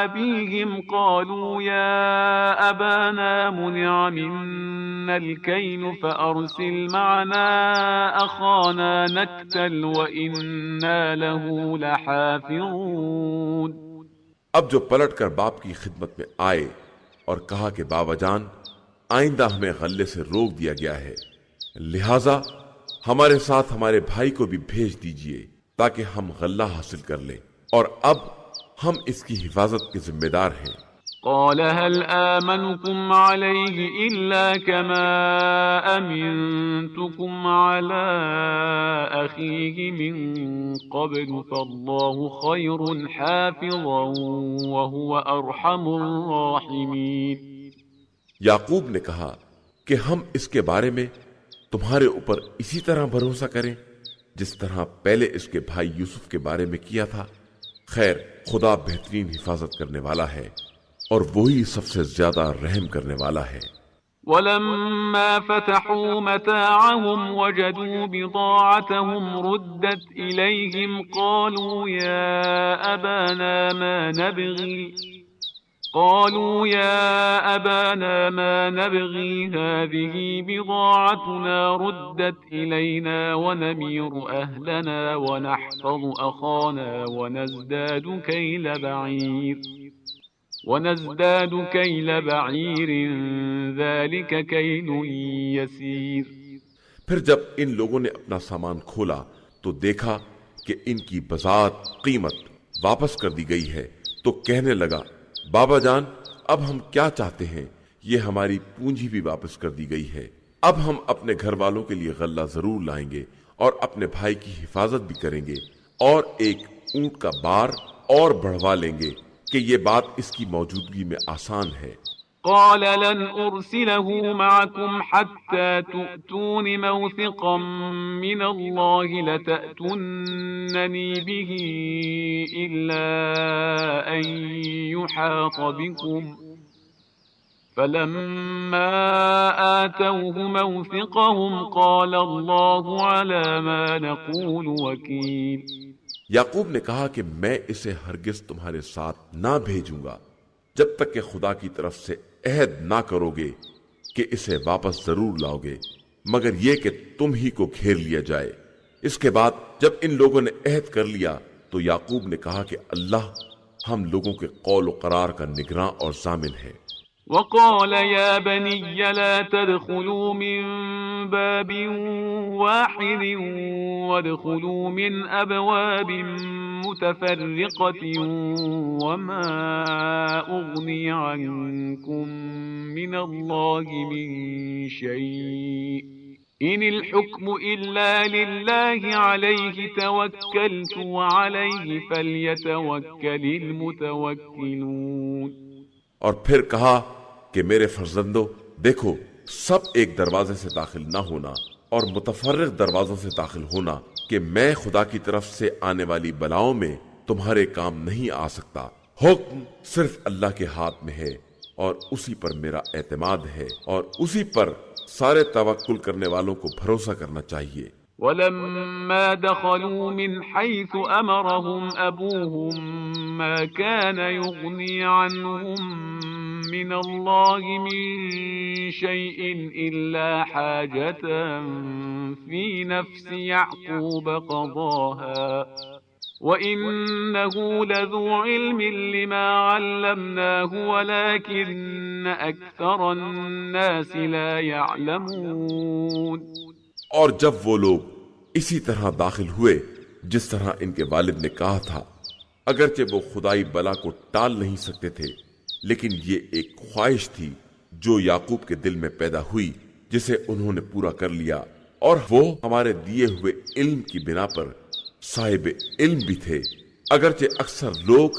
أبيهم قالوا يا أبانا منع منا الكيل فأرسل معنا أخانا نكتل وإنا له لحافظون۔ اب جو پلٹ کر باپ کی خدمت میں آئے اور کہا کہ بابا جان آئندہ ہمیں غلے سے روک دیا گیا ہے، لہذا ہمارے ساتھ ہمارے بھائی کو بھی بھیج دیجئے تاکہ ہم غلہ حاصل کر لیں، اور اب ہم اس کی حفاظت کے ذمہ دار ہیں۔ قال هل آمنكم عليه إلا كما أمنتكم على أخيه من قبل فالله خير حافظا وهو أرحم الراحمين. یعقوب نے کہا کہ ہم اس کے بارے میں تمہارے اوپر اسی طرح بھروسہ کریں جس طرح پہلے اس کے بھائی یوسف کے بارے میں کیا تھا. خیر، خدا بہترین حفاظت کرنے والا ہے اور وہی سب سے زیادہ رحم کرنے والا ہے. ولما فتحوا متاعهم وجدوا بضاعتهم ردت إليهم قالوا يا أبانا ما نبغي هذه بضاعتنا ردت إلينا ونمير أهلنا ونحفظ أخانا ونزداد كيل بعير ذلك كيل يسير. پھر جب ان لوگوں نے اپنا سامان کھولا تو دیکھا کہ ان کی بضاعت قیمت واپس کر دی گئی ہے تو کہنے لگا، بابا جان اب ہم کیا چاہتے ہیں، یہ ہماری پونجی بھی واپس کر دی گئی ہے، اب ہم اپنے گھر والوں کے لیے غلہ ضرور لائیں گے اور اپنے بھائی کی حفاظت بھی کریں گے اور ایک اونٹ کا بار اور بڑھوا لیں گے کہ یہ بات اس کی موجودگی میں آسان ہے. قال لن أرسله معكم حتى تؤتون موثقا من الله لتأتونني به إلا أن يحاط بكم فلما آتوه موثقهم قال الله على ما نقول وكيل. یعقوب نے کہا کہ میں اسے ہرگز تمہارے ساتھ نہ بھیجوں گا جب تک کہ خدا کی طرف سے عہد نہ کرو گے کہ اسے واپس ضرور لاؤ گے، مگر یہ کہ تم ہی کو گھیر لیا جائے. اس کے بعد جب ان لوگوں نے عہد کر لیا تو یعقوب نے کہا کہ اللہ ہم لوگوں کے قول و قرار کا نگراں اور ضامن ہے. وقال يا بني لا تدخلوا من باب واحد وادخلوا من أبواب متفرقة وما أغني عنكم من الله من شيء إن الحكم إلا لله عليه توكلت وعليه فليتوكل المتوكلون. اور پھر کہا کہ میرے فرزندو دیکھو، سب ایک دروازے سے داخل نہ ہونا اور متفرق دروازوں سے داخل ہونا کہ میں خدا کی طرف سے آنے والی بلاؤں میں تمہارے کام نہیں آ سکتا. حکم صرف اللہ کے ہاتھ میں ہے اور اسی پر میرا اعتماد ہے اور اسی پر سارے توکل کرنے والوں کو بھروسہ کرنا چاہیے. ولما دخلوا من حيث أمرهم أبوهم ما كان يغني عنهم من الله من شيء إلا حاجة في نفس يعقوب قضاها وإنه لذو علم لما علمناه ولكن أكثر الناس لا يعلمون. اور جب وہ لوگ اسی طرح داخل ہوئے جس طرح ان کے والد نے کہا تھا، اگرچہ وہ خدائی بلا کو ٹال نہیں سکتے تھے، لیکن یہ ایک خواہش تھی جو یعقوب کے دل میں پیدا ہوئی جسے انہوں نے پورا کر لیا، اور وہ ہمارے دیے ہوئے علم کی بنا پر صاحب علم بھی تھے، اگرچہ اکثر لوگ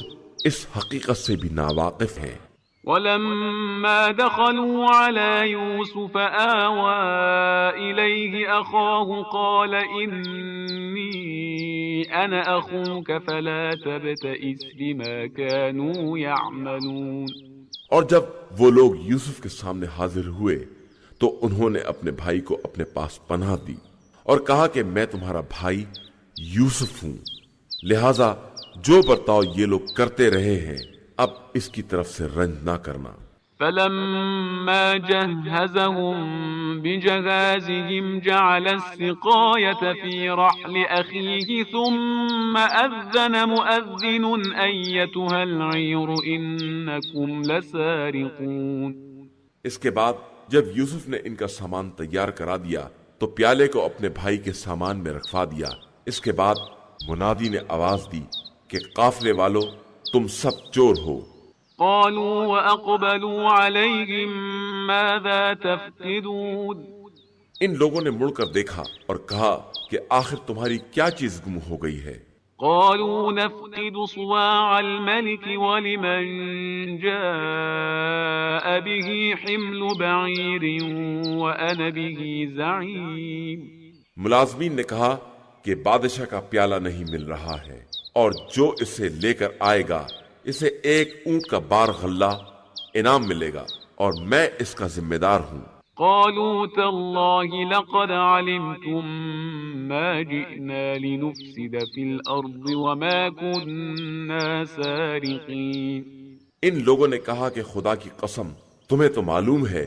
اس حقیقت سے بھی ناواقف ہیں. ولما دخلوا على يوسف آوى إليه أخاه قال إني أنا أخوك فلا تبتئس بما كانوا يعملون. اور جب وہ لوگ یوسف کے سامنے حاضر ہوئے تو انہوں نے اپنے بھائی کو اپنے پاس پناہ دی اور کہا کہ میں تمہارا بھائی یوسف ہوں، لہذا جو برتاؤ یہ لوگ کرتے رہے ہیں اب اس کی طرف سے رنج نہ کرنا. فلما جهزهم بجهازهم جعل السقاية في رحل أخيه ثم أذن مؤذن أيتها العير إنكم لسارقون. اس کے بعد جب یوسف نے ان کا سامان تیار کرا دیا تو پیالے کو اپنے بھائی کے سامان میں رکھوا دیا. اس کے بعد منادی نے آواز دی کہ قافلے والو تم سب چور ہو. قالوا وأقبلوا عليهم ماذا تفقدون ان لوگوں نے مڑ کر دیکھا اور کہا کہ آخر تمہاری کیا چیز گم ہو گئی ہے؟ قالوا نفقد صواع الملك ولمن جاء به حمل بعير وأنا به زعيم ملازمین نے کہا کہ بادشاہ کا پیالہ نہیں مل رہا ہے اور جو اسے لے کر آئے گا اسے ایک اونٹ کا بار غلہ انعام ملے گا اور میں اس کا ذمہ دار ہوں۔ قالوا تالله لقد علمتم ما جئنا لنفسد في الأرض وما كنا سارقين ان لوگوں نے کہا کہ خدا کی قسم تمہیں تو معلوم ہے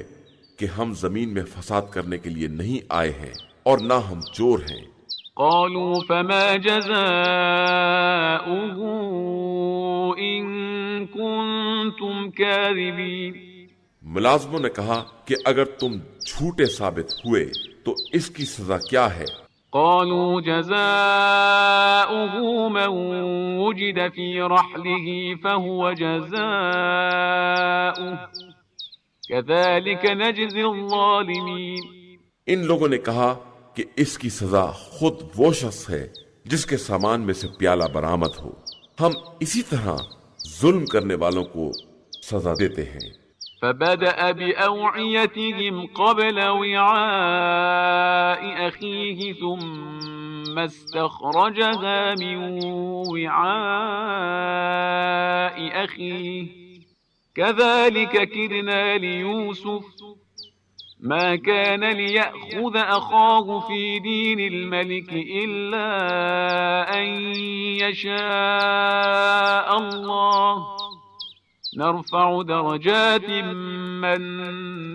کہ ہم زمین میں فساد کرنے کے لیے نہیں آئے ہیں اور نہ ہم چور ہیں۔ قالوا فما جزاؤه إن كنتم كاذبين ملازموں نے کہا کہ اگر تم جھوٹے ثابت ہوئے تو اس کی سزا کیا ہے؟ قالوا جزاؤه من وجد في رحله فهو جزاؤه كذلك نجزي الظالمين ان لوگوں نے کہا کہ اس کی سزا خود وہ شخص ہے جس کے سامان میں سے پیالہ برآمد ہو، ہم اسی طرح ظلم کرنے والوں کو سزا دیتے ہیں۔ فبدأ بأوعيتهم قبل وعاء أخيه ثم استخرجها من وعاء أخيه كذلك كدنا ليوسف ما كان ليأخذ أخاه في دين الملك إلا أن يشاء الله نرفع درجات من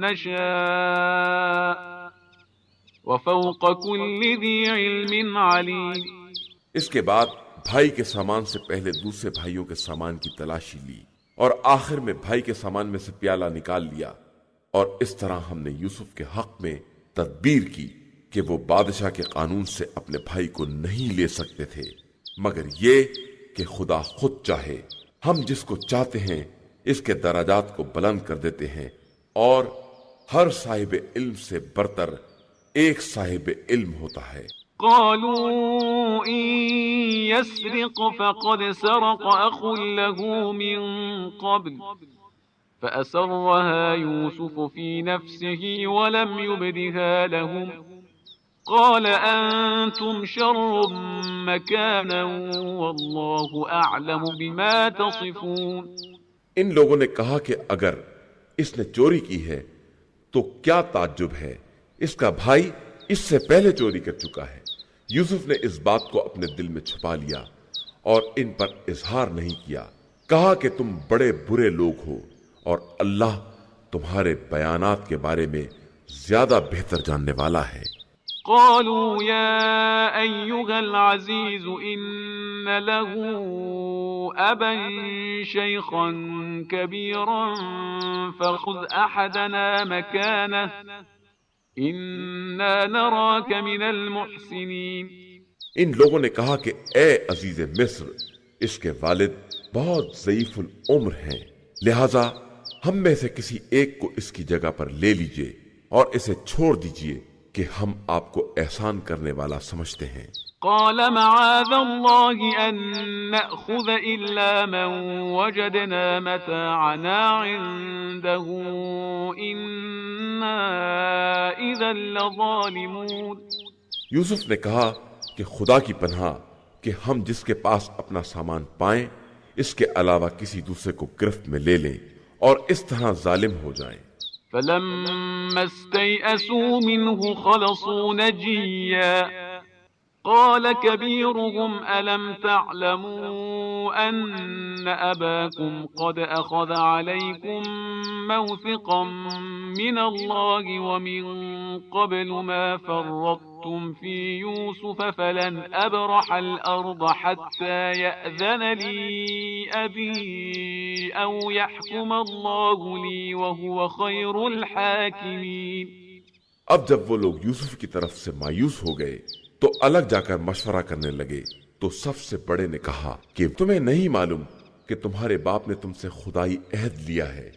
نشاء وفوق كل ذي علم عليم اس کے بعد بھائی کے سامان سے پہلے دوسرے بھائیوں کے سامان کی تلاشی لی اور آخر میں بھائی کے سامان میں سے پیالہ نکال لیا، اور اس طرح ہم نے یوسف کے حق میں تدبیر کی کہ وہ بادشاہ کے قانون سے اپنے بھائی کو نہیں لے سکتے تھے مگر یہ کہ خدا خود چاہے، ہم جس کو چاہتے ہیں اس کے درجات کو بلند کر دیتے ہیں، اور ہر صاحب علم سے برتر ایک صاحب علم ہوتا ہے۔ قالوا إن يسرق فقد سرق أخ له من قبل فأسرها يوسف في نفسه ولم يبدها لهم قال أنتم شر مكانا والله أعلم بما تصفون ان لوگوں نے کہا کہ اگر اس نے چوری کی ہے تو کیا تعجب ہے، اس کا بھائی اس سے پہلے چوری کر چکا ہے۔ یوسف نے اس بات کو اپنے دل میں چھپا لیا اور ان پر اظہار نہیں کیا، کہا کہ تم بڑے برے لوگ ہو اور اللہ تمہارے بیانات کے بارے میں زیادہ بہتر جاننے والا ہے۔ قالوا يا أيها العزيز إن له أبا شيخا كبيرا فخذ أحدنا مكانه إنا نراك من المحسنين ان لوگوں نے کہا کہ اے عزیز مصر، اس کے والد بہت ضعیف العمر ہیں، لہذا ہم میں سے کسی ایک کو اس کی جگہ پر لے لیجئے اور اسے چھوڑ دیجئے کہ ہم آپ کو احسان کرنے والا سمجھتے ہیں۔ قال معاذ الله أن نأخذ إلا من وجدنا متاعنا عنده إنا إذا لظالمون یوسف نے کہا کہ خدا کی پناہ کہ ہم جس کے پاس اپنا سامان پائیں اس کے علاوہ کسی دوسرے کو گرفت میں لے لیں اور اس طرح ظالم ہو جائیں۔ فلما استيئسوا منه خلصوا نجيا قال كبيرهم ألم تعلموا أن أباكم قد أخذ عليكم موثقا من الله ومن قبل ما فرطتم في يوسف فلن أبرح الأرض حتى يأذن لي أبي أو يحكم الله لي وهو خير الحاكمين۔ اب جب وہ لوگ یوسف کی طرف سے مایوس ہو گئے تو الگ جا کر مشورہ کرنے لگے، تو سب سے بڑے نے کہا کہ تمہیں نہیں معلوم کہ تمہارے باپ نے تم سے خدائی عہد لیا ہے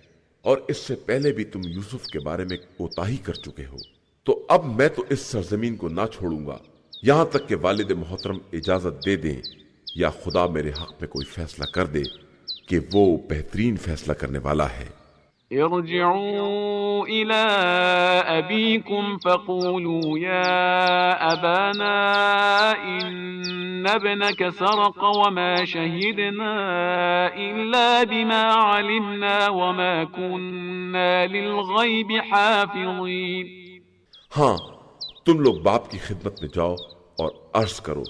اور اس سے پہلے بھی تم یوسف کے بارے میں کوتاہی کر چکے ہو، تو اب میں تو اس سرزمین کو نہ چھوڑوں گا یہاں تک کہ والد محترم اجازت دے دیں یا خدا میرے حق میں کوئی فیصلہ کر دے کہ وہ بہترین فیصلہ کرنے والا ہے۔ ارجعوا إلى أبيكم فقولوا يا أبانا إن ابنك سرق وما شهدنا إلا بما علمنا وما كنا للغيب حافظين۔ ہاں، تم لوگ باپ کی خدمت میں جاؤ اور عرض کرو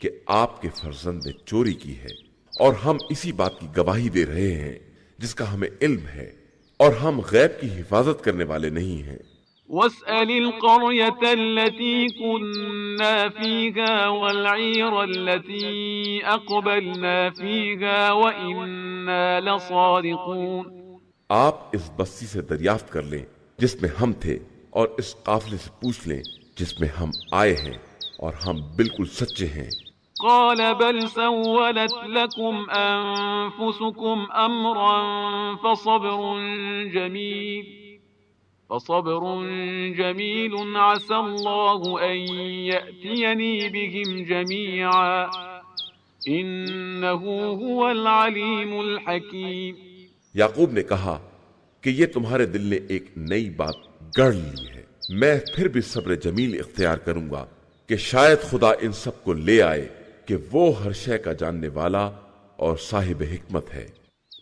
کہ آپ کے فرزند نے چوری کی ہے اور ہم اسی بات کی گواہی دے رہے ہیں جس کا ہمیں علم ہے، اور ہم غیب کی حفاظت کرنے والے نہیں ہیں۔ واسأل القرية التي كنا فيها والعير التي أقبلنا فيها وإنا لصادقون۔ آپ اس بستی سے دریافت کر لیں جس میں ہم تھے اور اس قافلے سے پوچھ لیں جس میں ہم آئے ہیں، اور ہم بالکل سچے ہیں۔ قال بل سولت لكم أنفسكم أمرا فصبر جميل عسى الله أن يأتيني بهم جميعا إنه هو العليم الحكيم۔ یعقوب نے کہا کہ یہ تمہارے دل نے ایک نئی بات گڑھ لی ہے، میں پھر بھی صبر جمیل اختیار کروں گا کہ شاید خدا ان سب کو لے آئے کہ وہ ہر شے کا جاننے والا اور صاحب حکمت ہے۔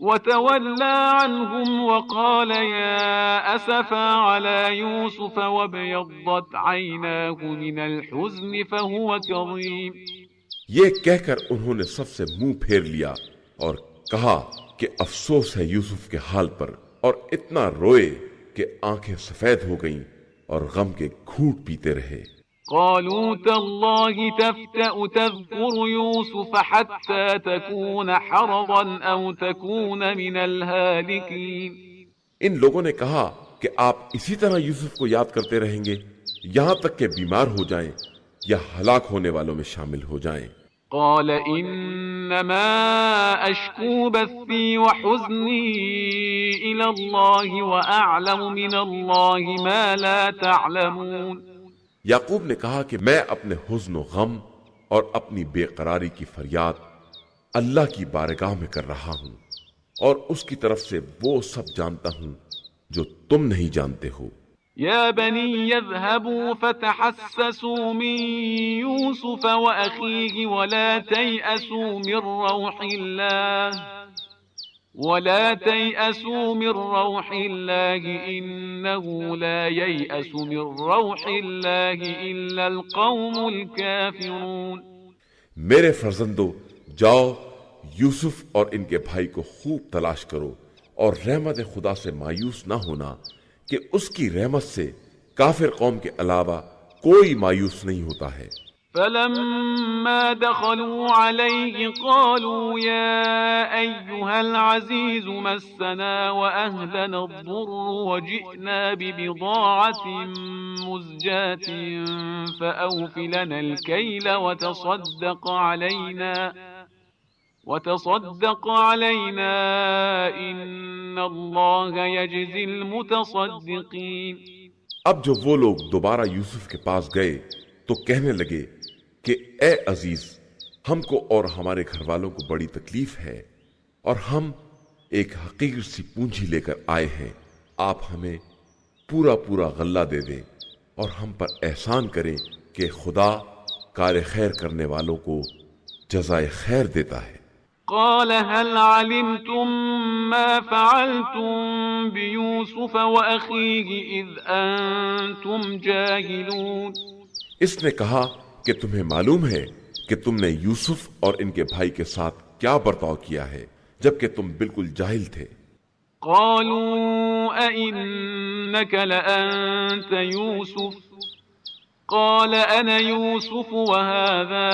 وتولى عنهم وقال يا أسفا على يوسف وابيضت عيناه من الحزن فهو كظيم۔ یہ کہہ کر انہوں نے سب سے منہ پھیر لیا اور کہا کہ افسوس ہے یوسف کے حال پر، اور اتنا روئے کہ آنکھیں سفید ہو گئیں اور غم کے گھونٹ پیتے رہے۔ قالوا تالله تفتأ تذكر يوسف حتى تكون حرضا أو تكون من الهالكين۔ ان لوگوں نے کہا کہ آپ اسی طرح یوسف کو یاد کرتے رہیں گے یہاں تک کہ بیمار ہو جائیں یا ہلاک ہونے والوں میں شامل ہو جائیں۔ قال انما اشكو بثي وحزني الى الله واعلم من الله ما لا تعلمون۔ یعقوب نے کہا کہ میں اپنے حزن و غم اور اپنی بے قراری کی فریاد اللہ کی بارگاہ میں کر رہا ہوں، اور اس کی طرف سے وہ سب جانتا ہوں جو تم نہیں جانتے ہو۔ يا بني اذهبوا فتحسسوا من يوسف وأخيه ولا تيأسوا من روح الله إنه لا ييأس من روح الله إلا القوم الكافرون۔ میرے فرزندو، جاؤ یوسف اور ان کے بھائی کو خوب تلاش کرو اور رحمت خدا سے مایوس نہ ہونا کہ اس کی رحمت سے کافر قوم کے علاوہ کوئی مایوس نہیں ہوتا ہے۔ فلما دخلوا عليه قالوا يا أيها العزيز مسنا وأهلنا الضر وجئنا ببضاعة مزجاة فأوف لنا الكيل وتصدق علينا إن الله يجزي المتصدقين۔ اب جو وہ لوگ دوبارہ یوسف کے پاس گئے تو کہنے لگے کہ اے عزیز، ہم کو اور ہمارے گھر والوں کو بڑی تکلیف ہے اور ہم ایک حقیر سی پونجی لے کر آئے ہیں، آپ ہمیں پورا پورا غلہ دے دیں اور ہم پر احسان کریں کہ خدا کار خیر کرنے والوں کو جزائے خیر دیتا ہے۔ قال هل علمتم ما فعلتم بيوسف وأخيه إذ أنتم جاهلون؟ اس نے کہا کہ تمہیں معلوم ہے کہ تم نے یوسف اور ان کے بھائی کے ساتھ کیا برتاؤ کیا ہے جبکہ تم بالکل جاہل تھے۔ قالوا أئنك لأنت يوسف قال أنا يوسف وهذا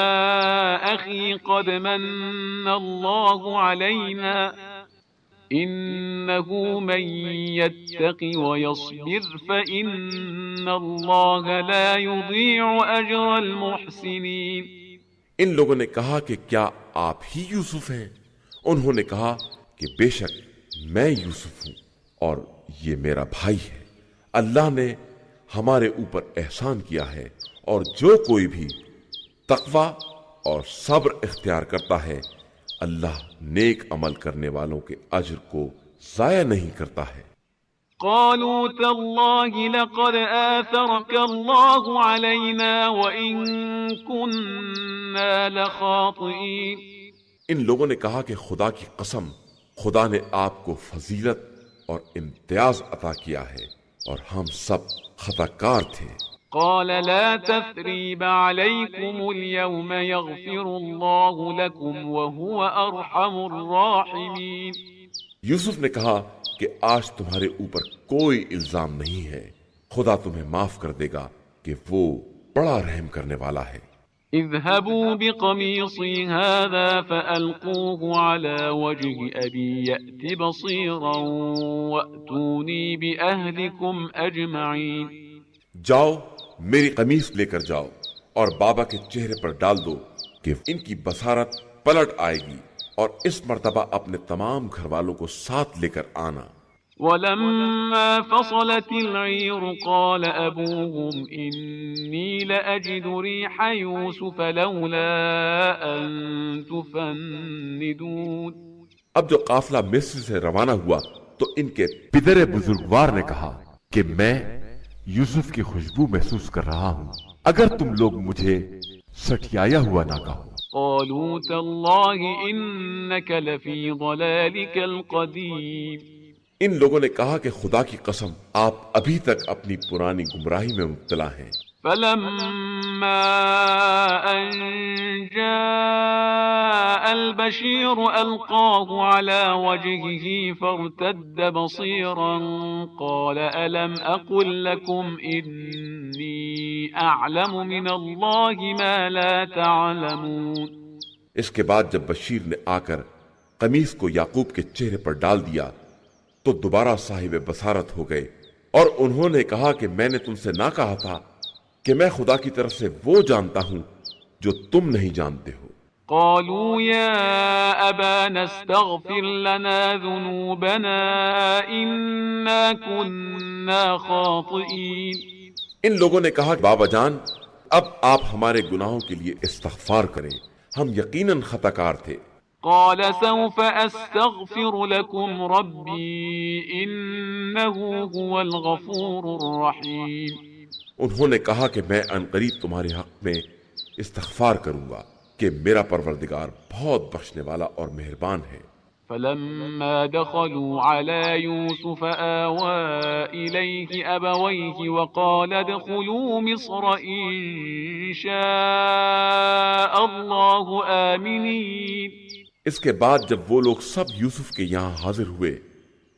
أخي قد من الله علينا إنه من يتق ويصبر فإن الله لا يضيع أجر المحسنين۔ ان لوگوں نے کہا کہ کیا آپ ہی یوسف ہیں؟ انہوں نے کہا کہ بے شک میں یوسف ہوں اور یہ میرا بھائی ہے۔ اللہ نے ہمارے اوپر احسان کیا ہے، اور جو کوئی بھی تقوی اور صبر اختیار کرتا ہے، اللہ نیک عمل کرنے والوں کے اجر کو ضائع نہیں کرتا ہے۔ قالوا تالله لقد آثرك الله علينا وإن كنا لخاطئين۔ ان لوگوں نے کہا کہ خدا کی قسم، خدا نے آپ کو فضیلت اور امتیاز عطا کیا ہے اور ہم سب خطا کار تھے۔ قال لا تثريب عليكم اليوم يغفر الله لكم وهو أرحم الراحمين۔ یوسف نے کہا کہ آج تمہارے اوپر کوئی الزام نہیں ہے، خدا تمہیں معاف کر دے گا کہ وہ بڑا رحم کرنے والا ہے۔ اذهبوا بقميصي هذا فألقوه على وجه أبي يأت بصيرا وأتوني بأهلكم أجمعين۔ جاؤ میری قمیص لے کر جاؤ اور بابا کے چہرے پر ڈال دو کہ ان کی بصارت پلٹ آئے گی، اور اس مرتبہ اپنے تمام گھر والوں کو ساتھ لے کر آنا۔ ولما فصلت العير قال أبوهم إني لأجد ريح يوسف لولا أن تفندون۔ اب جو قافلہ مصر سے روانہ ہوا تو ان کے پدر بزرگوار نے کہا کہ میں یوسف کی خوشبو محسوس کر رہا ہوں، اگر تم لوگ مجھے سٹیایا ہوا نہ کہو۔ قالوا تالله إنك لفي ضلالك القديم۔ ان لوگوں نے کہا کہ خدا کی قسم آپ ابھی تک اپنی پرانی گمراہی میں مبتلا ہیں۔ فلما أن جاء البشير ألقاه على وجهه فارتد بصيرا قال ألم أقل لكم إني أعلم من الله ما لا تعلمون۔ اس کے بعد جب بشیر نے آ کر قمیص کو یعقوب کے چہرے پر ڈال دیا تو دوبارہ صاحب بصارت ہو گئے، اور انہوں نے کہا کہ میں نے تم سے نہ کہا تھا کہ میں خدا کی طرف سے وہ جانتا ہوں جو تم نہیں جانتے ہو۔ قالوا يا أبانا استغفر لنا ذنوبنا إنا كنا خاطئين۔ ان لوگوں نے کہا بابا جان اب آپ ہمارے گناہوں کے لیے استغفار کریں، ہم یقیناً خطا کار تھے۔ قال سوف أستغفر لكم ربي إنه هو الغفور الرحيم۔ انہوں نے کہا کہ میں عنقریب تمہارے حق میں استغفار کروں گا کہ میرا پروردگار بہت بخشنے والا اور مہربان ہے۔ فلما دخلوا على يوسف آوى إليه أبويه وقال ادخلوا مصر إن شاء الله آمنين۔ اس کے بعد جب وہ لوگ سب یوسف کے یہاں حاضر ہوئے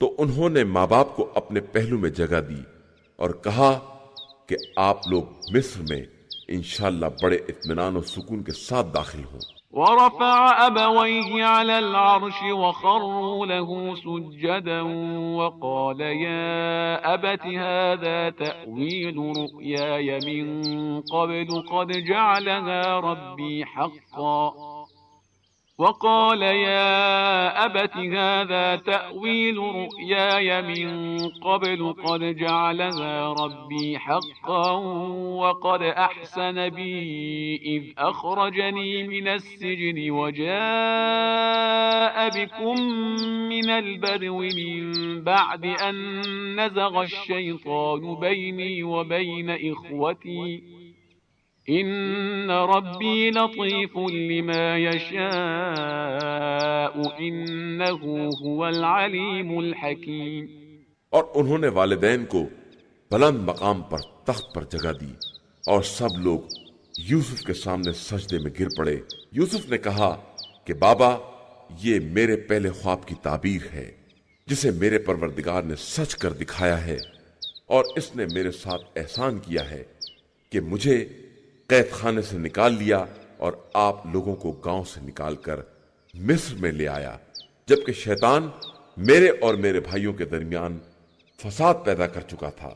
تو انہوں نے ماں باپ کو اپنے پہلو میں جگہ دی اور کہا کہ آپ لوگ مصر میں انشاءاللہ بڑے اطمینان و سکون کے ساتھ داخل ہوں۔ ورفع أبويه على العرش وخروا له سجدا وقال يا أبت هذا تأويل رؤياي من قبل قد جعلها ربي حقا وقال يا أبت هذا تأويل رؤياي من قبل قد جعلها ربي حقا وقد أحسن بي إذ أخرجني من السجن وجاء بكم من البدو من بعد أن نزغ الشيطان بيني وبين إخوتي إن ربي لطيف لما يشاء إنه هو العليم الحكيم۔ اور انہوں نے والدین کو بلند مقام پر تخت پر جگہ دی اور سب لوگ یوسف کے سامنے سجدے میں گر پڑے۔ یوسف نے کہا کہ بابا یہ میرے پہلے خواب کی تعبیر ہے جسے میرے پروردگار نے سچ کر دکھایا ہے، اور اس نے میرے ساتھ احسان کیا ہے کہ مجھے قید خانے سے نکال لیا اور آپ لوگوں کو گاؤں سے نکال کر مصر میں لے آیا، جبکہ شیطان میرے اور میرے بھائیوں کے درمیان فساد پیدا کر چکا تھا۔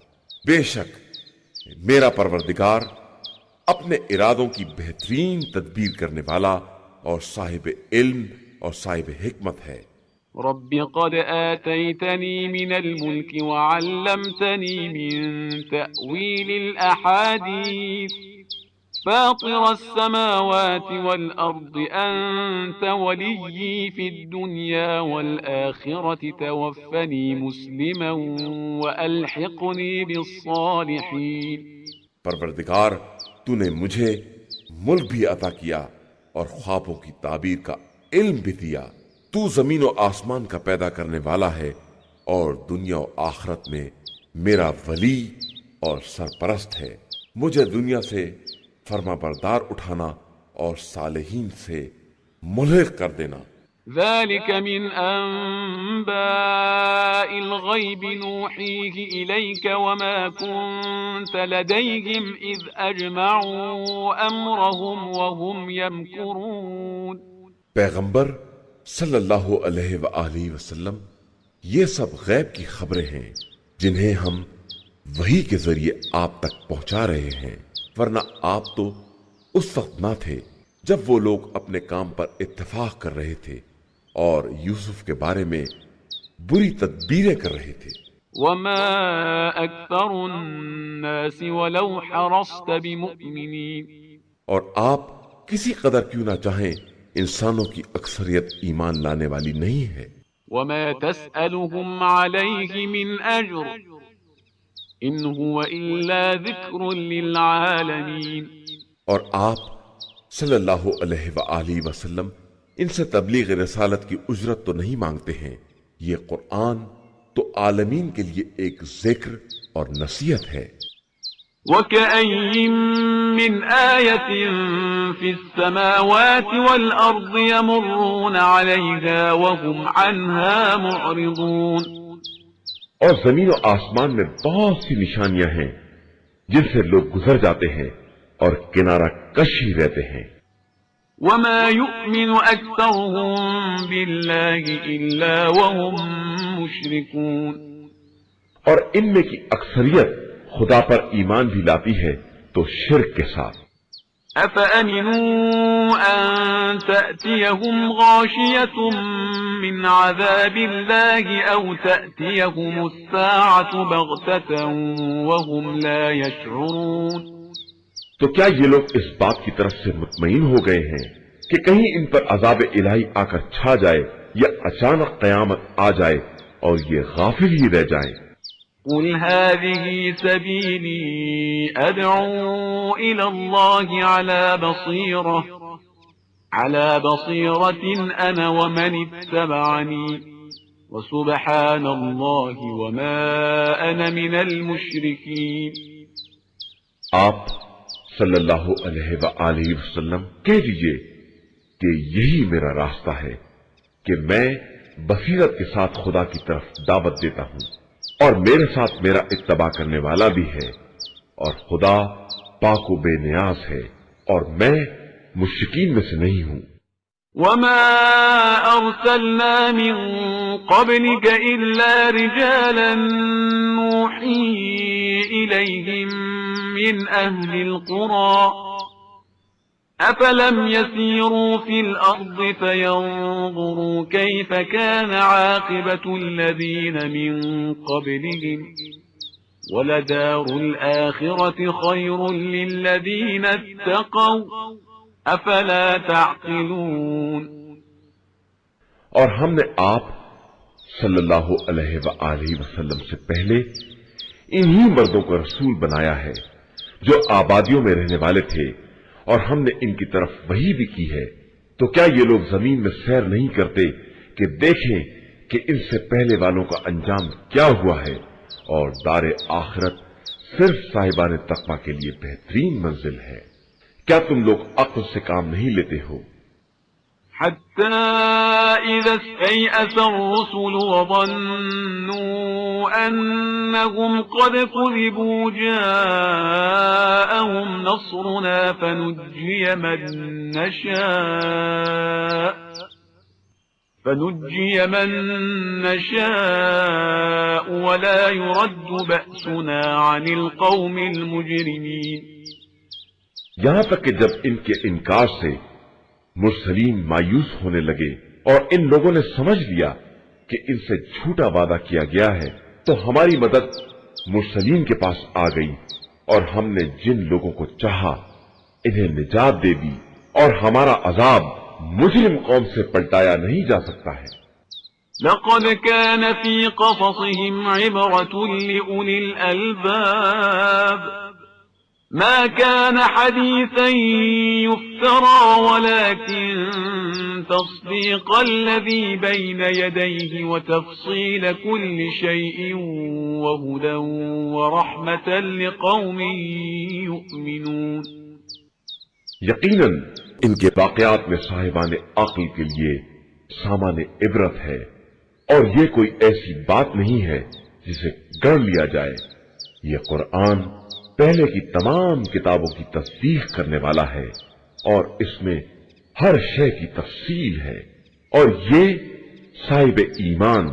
بے شک میرا پروردگار اپنے ارادوں کی بہترین تدبیر کرنے والا اور صاحب علم اور صاحب حکمت ہے۔ رب قد آتيتني من الملك وعلمتني من تأويل الأحاديث فاطر السماوات والأرض أنت وليي في الدنيا والآخرة توفني مسلما وألحقني بالصالحين۔ پروردگار تو نے مجھے ملک بھی عطا کیا اور خوابوں کی تعبیر کا علم بھی دیا۔ تو زمین و آسمان کا پیدا کرنے والا ہے اور دنیا و آخرت میں میرا ولی اور سرپرست ہے۔ مجھے دنیا سے فرما بردار اٹھانا اور صالحین سے ملحق کر دینا۔ ذلك من أنباء الغيب نوحيه إليك وما كنت لديهم إذ أجمعوا أمرهم وهم يمكرون۔ پیغمبر صلی اللہ علیہ وآلہ وسلم، یہ سب غیب کی خبریں ہیں جنہیں ہم وحی کے ذریعے آپ تک پہنچا رہے ہیں، ورنہ آپ تو اس وقت نہ تھے جب وہ لوگ اپنے کام پر اتفاق کر رہے تھے اور یوسف کے بارے میں بری تدبیریں کر رہے تھے۔ وما أكثر الناس ولو حرصت بمؤمنين۔ اور آپ کسی قدر کیوں نہ چاہیں انسانوں کی اکثریت ایمان لانے والی نہیں ہے۔ وما تسألهم عليه من أجر إن هو إلا ذكر للعالمين۔ اور آپ صلی اللہ علیہ وآلہ وسلم ان سے تبلیغ رسالت کی اجرت تو نہیں مانگتے ہیں، یہ قرآن تو عالمین کے لیے ایک ذکر اور نصیحت ہے۔ وَكَأَيٍّ مِّنْ آيَةٍ فِي السَّمَاوَاتِ وَالْأَرْضِ يَمُرُّونَ عَلَيْهَا وَهُمْ عَنْهَا مُعْرِضُونَ۔ اور زمین و آسمان میں بہت سی نشانیاں ہیں جن سے لوگ گزر جاتے ہیں اور کنارہ کش ہی رہتے ہیں۔ وَمَا يُؤْمِنُ أَكْثَرُهُم بِاللَّهِ إِلَّا وَهُم مُشْرِكُونَ۔ اور ان میں کی اکثریت خدا پر ایمان بھی لاتی ہے تو شرک کے ساتھ۔ أَفَأَمِنُوا أَن تَأْتِيَهُمْ غَاشِيَةٌ مِّنْ عَذَابِ اللَّهِ أَوْ تَأْتِيَهُمُ السَّاعَةُ بَغْتَةً وَهُمْ لَا يَشْعُرُونَ۔ تو کیا یہ لوگ اس بات کی طرف سے مطمئن ہو گئے ہیں کہ کہیں ان پر عذاب الہی آ کر چھا جائے یا اچانک قیامت آ جائے اور یہ غافل ہی رہ جائیں؟ قل هذه سبيلي أدعو إلى الله على بصيرة أنا ومن اتبعني وسبحان الله وما أنا من المشركين۔ آپ صلی اللہ علیہ وآلہ وسلم کہہ دیجئے کہ یہی میرا راستہ ہے کہ میں بصیرت کے ساتھ خدا کی طرف دعوت دیتا ہوں اور میرے ساتھ میرا اتباع کرنے والا بھی ہے، اور خدا پاک و بے نیاز ہے اور میں مشرکین میں سے نہیں ہوں۔ وما أرسلنا من قبلك إلا رجالا نوحي إليهم من أهل القرى أفلم يسيروا في الأرض فينظروا كيف كان عاقبة الذين من قبلهم ولدار الآخرة خير للذين اتقوا أفلا تعقلون۔ اور ہم نے آپ صلی اللہ علیہ وآلہ وسلم سے پہلے انہی مردوں کو رسول بنایا ہے جو آبادیوں میں رہنے والے تھے، اور ہم نے ان کی طرف وحی بھی کی ہے، تو کیا یہ لوگ زمین میں سیر نہیں کرتے کہ دیکھیں کہ ان سے پہلے والوں کا انجام کیا ہوا ہے، اور دار آخرت صرف صاحبان تقوی کے لیے بہترین منزل ہے۔ کیا تم لوگ عقل سے کام نہیں لیتے ہو؟ حتى إذا استيأس الرسل وظنوا أنهم قد كذبوا جاءهم نصرنا فنجي من نشاء ولا يرد بأسنا عن القوم المجرمين۔ یہاں تک کہ جب ان کے انکار سے مرسلین مایوس ہونے لگے اور ان لوگوں نے سمجھ لیا کہ ان سے جھوٹا وعدہ کیا گیا ہے، تو ہماری مدد مرسلین کے پاس آ گئی اور ہم نے جن لوگوں کو چاہا انہیں نجات دے دی، اور ہمارا عذاب مجرم قوم سے پلٹایا نہیں جا سکتا ہے۔ لقد كان في قصصهم عبرة لأولي الألباب ما كان حديثا يفترى ولكن تصديق الذي بين يديه وتفصيل كل شيء وهدى ورحمة لقوم يؤمنون۔ یقیناً ان کے واقعات میں صاحبان عقل کے لیے سامان عبرت ہے، اور یہ کوئی ایسی بات نہیں ہے جسے گڑ لیا جائے۔ یہ قرآن پہلے کی تمام کتابوں کی تصدیق کرنے والا ہے، اور اس میں ہر شے کی تفصیل ہے، اور یہ صاحب ایمان